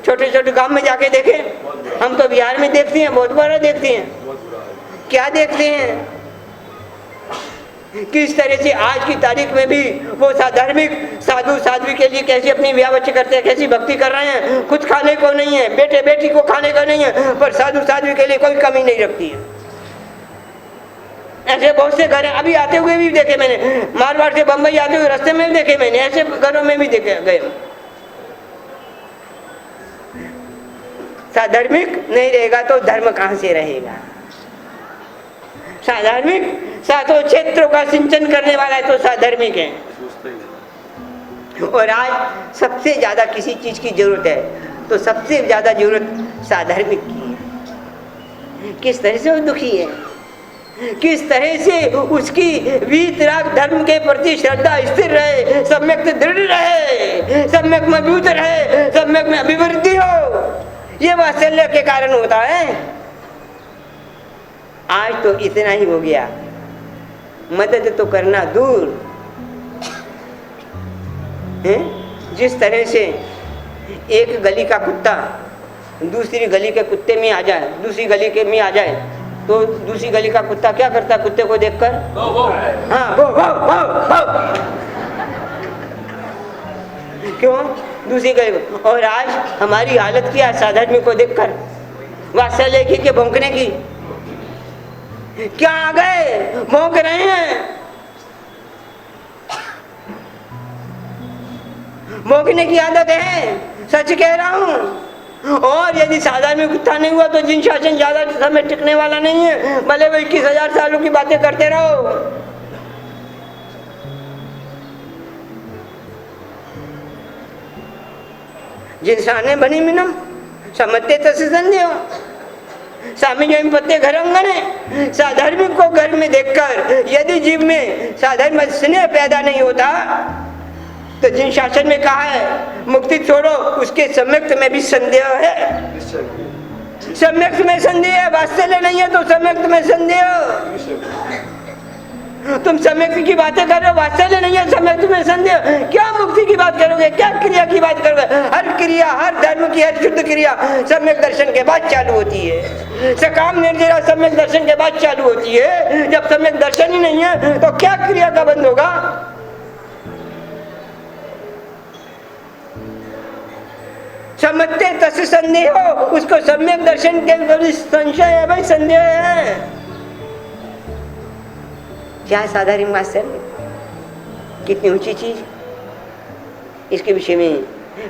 छोटे छोटे गांव में जाके देखें, हम तो बिहार में देखते हैं, बहुत बड़ा देखते हैं। क्या देखते हैं? किस तरह से आज की तारीख में भी वो साधर्मिक साधु साध्वी के लिए कैसे अपनी व्यावच करते हैं, कैसी भक्ति कर रहे हैं। कुछ खाने को नहीं है, बेटे बेटी को खाने को नहीं है, पर साधु साध्वी के लिए कोई कमी नहीं रखती है। ऐसे बहुत से घर अभी आते हुए भी देखे मैंने, मारवाड़ से बंबई आते हुए रास्ते में भी देखे मैंने, ऐसे घरों में भी देखे गए। साधर्मिक नहीं रहेगा तो धर्म कहां से रहेगा? साधर्मिक सातों क्षेत्रों का सिंचन करने वाला है तो साधर्मिक है। और आज सबसे ज़्यादा किसी चीज़ की ज़रूरत है तो सबसे ज़्यादा ज़रूरत साधार्मिक की है। किस तरह से वो दुखी है, किस तरह से उसकी वीतराग धर्म के प्रति श्रद्धा स्थिर रहे, सम्यक दृढ़ रहे, सम्यक मजबूत रहे, सम्यक में अभिवृद्धि हो, ये वात्सल्य के कारण होता है। आज तो इतना ही हो गया, मदद तो करना दूर है। जिस तरह से एक गली का कुत्ता दूसरी गली के कुत्ते में आ जाए, दूसरी गली के में आ जाए, तो दूसरी गली का कुत्ता क्या करता है कुत्ते को देखकर? हाँ वो क्यों? दूसरी गली। और आज हमारी हालत क्या है साधारण को देखकर? वात्सल्य की के भौंकने की। क्या आ गए, भौंक रहे हैं, भौंकने की आदत है, सच कह रहा हूं। और यदि साधारण में कुत्ता नहीं हुआ तो जिन शासन ज्यादा समय टिकने वाला नहीं है, भले वो 21,000 सालों की बातें करते रहो। जिनसाने बनी मिनम समझते तसे संदेह स्वामी जो पत्ते घर अंगन है। साधार्मिक को घर में देखकर यदि जीव में साधारण स्नेह पैदा नहीं होता तो जिन शासन में कहा है मुक्ति छोड़ो, उसके सम्यक्त में भी संदेह है। सम्यक्त में संदेह है, वात्सल्य नहीं है तो सम्यक्त में संदेह। तुम सम्यक्त की बातें कर रहे हो, वात्सल्य नहीं है, सम्यक्त में संदेह। क्या मुक्ति की बात करोगे, क्या क्रिया की बात करोगे? हर क्रिया, हर धर्म की हर शुद्ध क्रिया सम्यक दर्शन के बाद चालू होती है। सकाम निर्जरा सम्यक दर्शन के बाद चालू होती है। जब सम्यक दर्शन ही नहीं है तो क्या क्रिया का बंद होगा? समझते तस संदेह हो, उसको सम्यक दर्शन के संशय है भाई, संदेह है। क्या साधारण वात्सल्य, कितनी ऊंची चीज। इसके विषय में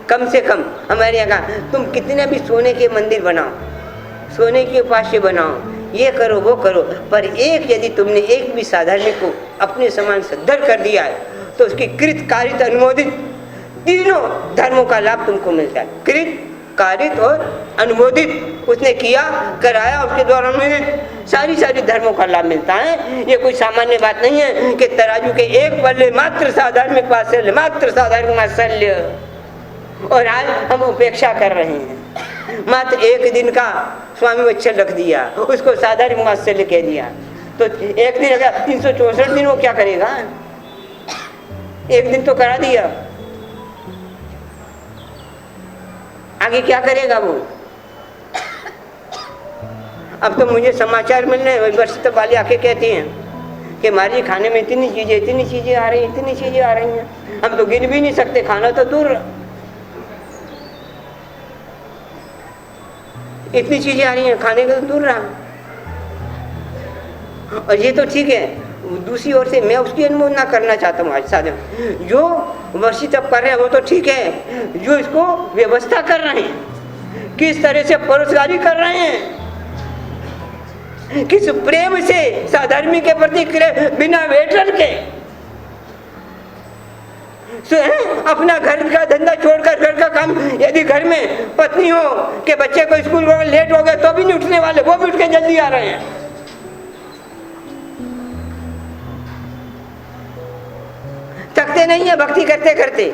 कम से कम हमारे यहाँ का तुम कितने भी सोने के मंदिर बनाओ, सोने के उपास्य बनाओ, ये करो वो करो, पर एक यदि तुमने एक भी साधारण को अपने समान सद्धर कर दिया है तो उसकी कृत कारित अनुमोदित तीनों धर्मों का लाभ तुमको मिलता है। कृत, कारित और अनुमोदित उसने किया, कराया, उसके द्वारा अनुमोदित सारी धर्मों का लाभ मिलता है। ये कोई सामान्य बात नहीं है कि तराजू के एक पल्ले मात्र साधार्मिक वात्सल्य, मात्र साधारण वात्सल्य, और आज हम उपेक्षा कर रहे हैं। मात्र एक दिन का स्वामी वत्सल रख दिया, उसको साधारण वात्सल्य कह दिया, तो एक दिन अगर 364 दिन वो क्या करेगा? एक दिन तो करा दिया, आगे क्या करेगा वो? अब तो मुझे समाचार मिल रहे हैं, वर्षित वाले आके कहते हैं कि हमारे खाने में इतनी चीजें आ रही हैं, इतनी चीजें आ रही हैं, हम तो गिन भी नहीं सकते, खाना तो दूर, इतनी चीजें आ रही हैं, खाने का तो दूर रहा। और ये तो ठीक है, दूसरी ओर से मैं उसकी अनुमोदना करना चाहता हूँ। आज साधन जो वर्षित कर रहे हैं वो तो ठीक है, जो इसको व्यवस्था कर रहे हैं, किस तरह से परोसगारी कर रहे हैं, किस प्रेम से साधर्मी के प्रति बिना वेटर के अपना घर का धंधा छोड़कर घर का काम, यदि घर में पत्नी हो कि बच्चे को स्कूल लेट हो गए तो भी नहीं उठने वाले, वो भी उठ के जल्दी आ रहे हैं। थकते नहीं है भक्ति करते करते,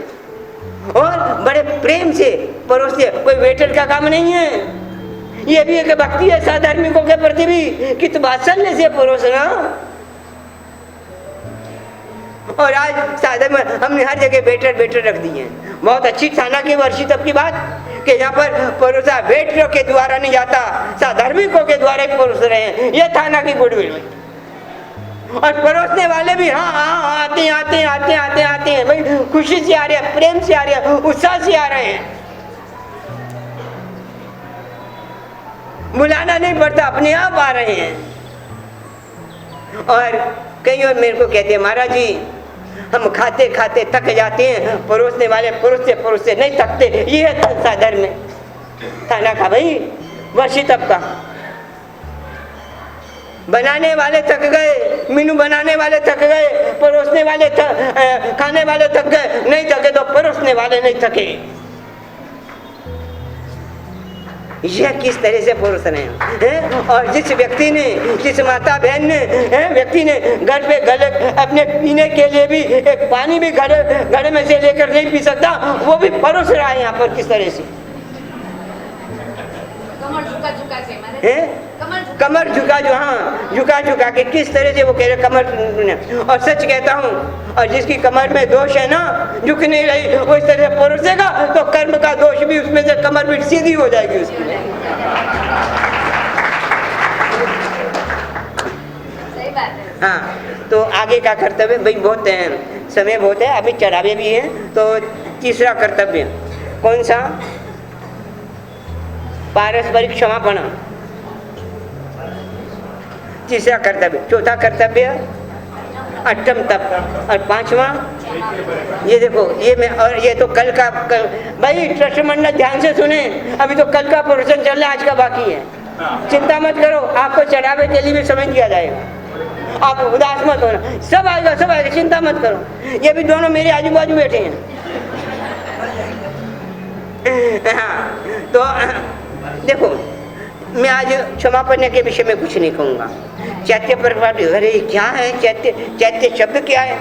और बड़े प्रेम से परोसते। कोई वेटर का काम नहीं है, ये भी एक भक्ति है साधार्मिकों के प्रति भी, कि तुम वात्सल्य से परोसना। और आज साधारण हमने हर जगह वेटर रख दिए हैं। बहुत अच्छी थाना की वर्षित की बात कि यहाँ पर परोसा वेटरों के द्वारा नहीं जाता, साधार्मिकों के द्वारा ही परोस रहे हैं, ये थाना की गुडविल। और परोसने वाले भी हाँ आते हैं भाई, खुशी से आ रहे हैं, प्रेम से आ रहे हैं, उत्साह से आ रहे हैं, बुलाना नहीं पड़ता, अपने आप आ रहे हैं। और कई और मेरे को कहते हैं महाराज जी हम खाते खाते थक जाते हैं, परोसने वाले परोसते नहीं थकते। ये है साधर्म में थाना का भाई वर्षित का बनाने वाले थक गए, मीनू बनाने वाले थक गए, परोसने वाले खाने वाले थक गए, नहीं थके तो परोसने वाले नहीं थके। यह किस तरह से परोस रहे हैं? और जिस व्यक्ति ने, जिस माता बहन ने, व्यक्ति ने घर पे अपने पीने के लिए भी एक पानी भी घर में से लेकर नहीं पी सकता, वो भी परोस रहा है यहाँ पर किस तरह से। कमर झुका के किस तरह से वो कह रहे कमर। और सच कहता हूँ, और जिसकी कमर में दोष है ना, झुक नहीं रही, वो इस तरह से परोसेगा तो कर्म का दोष भी उसमें से कमर भी सीधी हो जाएगी उसकी। सही बात है। हाँ, तो आगे का कर्तव्य भाई बहुत समय बहुत है, अभी चढ़ावे भी हैं, तो तीसरा कर्तव्य कौन सा? पारस्परिक क्षमापण, तीसरा कर्तव्य। चौथा कर्तव्य अष्टम तप, और पांचवा ये देखो, और ये तो कल का भाई ट्रस्ट मंडल ध्यान से सुने, अभी तो कल का प्रवचन चल रहा है, आज का बाकी है। चिंता मत करो, आपको चढ़ावे के लिए भी समय दिया जाएगा, आप उदास मत होना, सब आएगा, चिंता मत करो। ये भी दोनों मेरे आजू बाजू बैठे हैं। हाँ, तो देखो, मैं आज क्षमापण के विषय में कुछ नहीं कहूँगा। चैत्य परिपाटी, अरे क्या है चैत्य शब्द क्या है?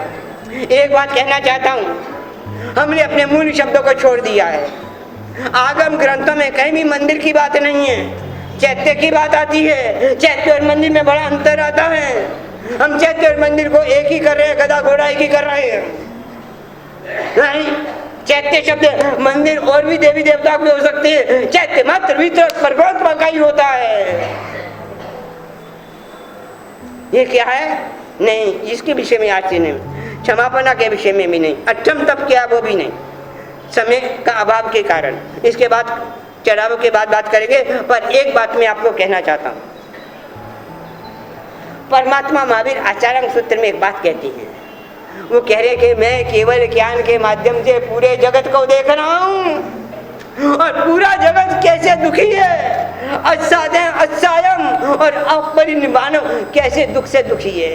एक बात कहना चाहता हूँ, हमने अपने मूल शब्दों को छोड़ दिया है। आगम ग्रंथों में कहीं भी मंदिर की बात नहीं है, चैत्य की बात आती है। चैत्य और मंदिर में बड़ा अंतर आता है। हम चैत्य और मंदिर को एक ही कर रहे हैं, गधा घोड़ा एक ही कर रहे हैं। नहीं, चैत्य शब्द मंदिर और भी देवी देवता भी हो सकते हैं, चैत्य मात्र भीतर परमात्मा का ही होता है। ये क्या है? नहीं, इसके विषय में आज से नहीं, क्षमापना के विषय में भी नहीं, अष्टम तप क्या वो भी नहीं, समय का अभाव के कारण। इसके बाद चढ़ावों के बाद बात करेंगे, पर एक बात मैं आपको कहना चाहता हूँ। परमात्मा महावीर आचार्य सूत्र में एक बात कहती है, वो कह रहे कि मैं केवल ज्ञान के माध्यम से पूरे जगत को देख रहा हूँ, और पूरा जगत कैसे दुखी है, असहायम और अपरिनिर्वाणम कैसे दुख से दुखी है।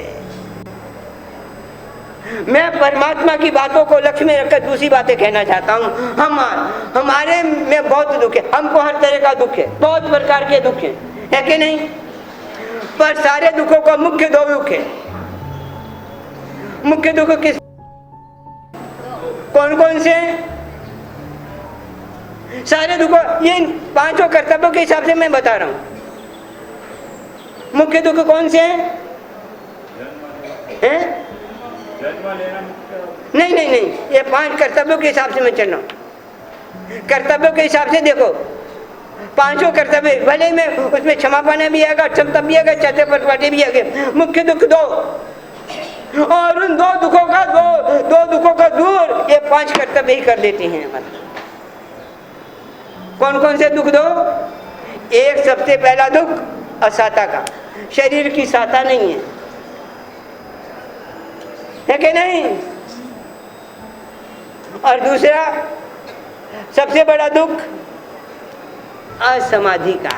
मैं परमात्मा की बातों को लक्ष्य में रखकर दूसरी बातें कहना चाहता हूँ। हमारे में बहुत दुख है, हमको हर तरह का दुख है, बहुत प्रकार के दुख है कि नहीं? पर सारे दुखों का मुख्य दो दुख है। मुख्य दुख किस कौन कौन से? सारे दुखों, ये पांचों कर्तव्यों के हिसाब से मैं बता रहा हूं। मुख्य दुख कौन से हैं? नहीं, ये पांच कर्तव्यों के हिसाब से मैं चल रहा हूं। कर्तव्यों के हिसाब से देखो, पांचों कर्तव्य, भले में उसमें क्षमापण भी आएगा, क्षमता भी आएगा, चैत्य परिपाटी भी आएगा। मुख्य दुख दो, और उन दो दुखों का दूर ये पांच कर्तव्य ही कर देते हैं हमारे। कौन कौन से दुख दो? एक सबसे पहला दुख असाता का, शरीर की साता नहीं है कि नहीं? और दूसरा सबसे बड़ा दुख असमाधि का।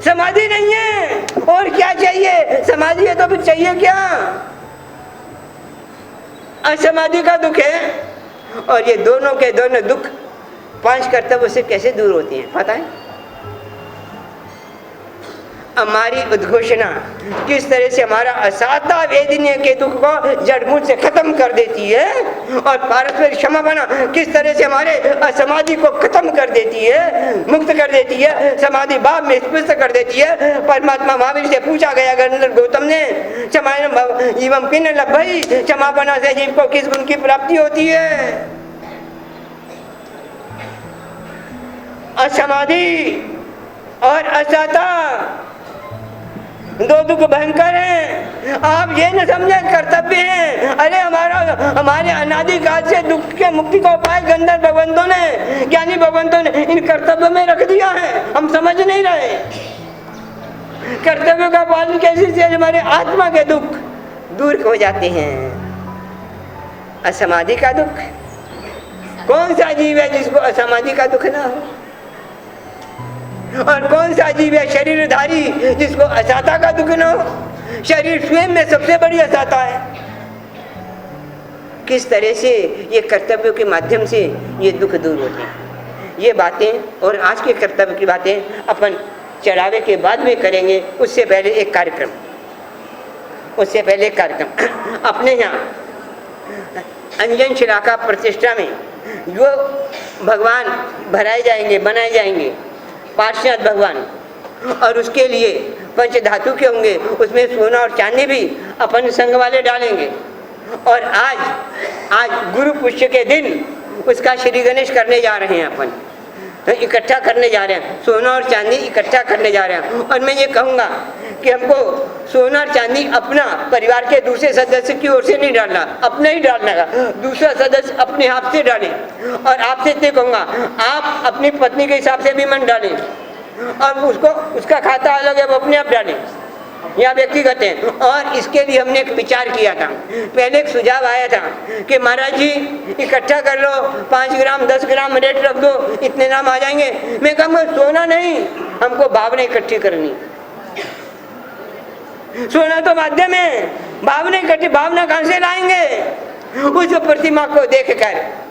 समाधि नहीं है, और क्या चाहिए? समाधि है तो फिर चाहिए क्या? असमाधि का दुख है। और ये दोनों के दोनों दुख पांच कर्तव्यों से कैसे दूर होते हैं पता है? हमारी उद्घोषणा किस तरह से हमारा असाता वेदनीय के दुख को जड़मूल से खत्म कर देती है, और पारस्परिक क्षमापण किस तरह से हमारे असमाधि को खत्म कर देती है, मुक्त कर देती है, समाधि भाव में स्पष्ट कर देती है। परमात्मा महावीर से पूछा गया गणधर गौतम ने, एवं किन लभई, क्षमापण से जीव को किस गुण की प्राप्ति होती है? असमाधि और असाता दो दुख भयंकर हैं। आप ये न समझे कर्तव्य हैं। अरे हमारे अनादि काल से दुख के मुक्ति का उपाय गंधर्व भगवंतों ने, ज्ञानी भगवंतों ने इन कर्तव्यों में रख दिया है, हम समझ नहीं रहे। कर्तव्यों का पालन कैसे से हमारे आत्मा के दुख दूर हो जाते हैं। असमाधि का दुख, कौन सा जीव है जिसको असमाधि का दुख ना हो? और कौन सा जीव है शरीरधारी जिसको असाता का दुख न हो? शरीर स्वयं में सबसे बड़ी असाता है। किस तरह से ये कर्तव्यों के माध्यम से ये दुख दूर होते हैं, ये बातें और आज के कर्तव्य की बातें अपन चढ़ावे के बाद में करेंगे। उससे पहले एक कार्यक्रम अपने यहाँ अंजन शिलाका प्रतिष्ठा में जो भगवान बनाए जाएंगे पार्श्वनाथ भगवान, और उसके लिए पंच धातु के होंगे, उसमें सोना और चांदी भी अपन संघ वाले डालेंगे। और आज गुरु पुष्य के दिन उसका श्री गणेश करने जा रहे हैं, अपन इकट्ठा करने जा रहे हैं, सोना और चांदी इकट्ठा करने जा रहे हैं। और मैं ये कहूँगा कि हमको सोना और चांदी अपना परिवार के दूसरे सदस्य की ओर से नहीं डालना, अपना ही डालना का, दूसरा सदस्य अपने हाथ से डालें। और आपसे इतने कहूँगा, आप अपनी पत्नी के हिसाब से भी मन डालें, और उसका खाता अलग है वो अपने आप डालें या व्यक्तिगत है। और इसके लिए हमने एक विचार किया था, पहले एक सुझाव आया था कि महाराज जी इकट्ठा कर लो, 5 ग्राम 10 ग्राम रेट रख दो, इतने नाम आ जाएंगे। मैं कहूँगा सोना नहीं, हमको भावना इकट्ठी करनी। सोना तो माध्यम है, भावना इकट्ठी, भावना कहाँ से लाएंगे? उस प्रतिमा को देखकर,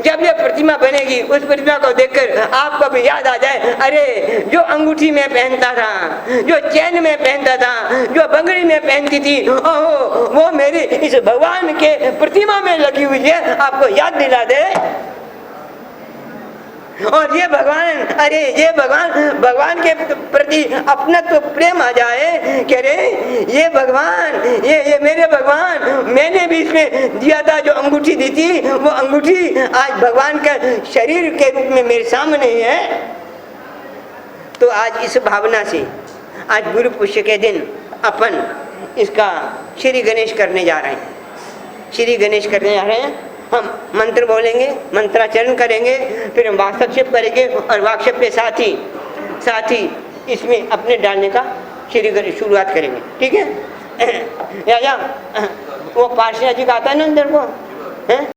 जब ये प्रतिमा बनेगी उस प्रतिमा को देखकर आपको भी याद आ जाए, अरे जो अंगूठी में पहनता था, जो चैन में पहनता था, जो बंगड़ी में पहनती थी, ओहो वो मेरी इस भगवान के प्रतिमा में लगी हुई है, आपको याद दिला दे। और ये भगवान, अरे ये भगवान के प्रति अपना तो प्रेम आ जाए कि अरे ये भगवान, ये मेरे भगवान, मैंने भी इसमें दिया था जो अंगूठी दी थी, वो अंगूठी आज भगवान का शरीर के रूप में मेरे सामने है। तो आज इस भावना से आज गुरु पुष्य के दिन अपन इसका श्री गणेश करने जा रहे हैं। हम मंत्र बोलेंगे, मंत्राचरण करेंगे, फिर हम वाक्सक्षेप करेंगे, और वाक्सक्षेप के साथ ही इसमें अपने डालने का श्री गणेश शुरुआत करेंगे। ठीक है? या वो पार्षद जी का आता है ना अंदर को, है?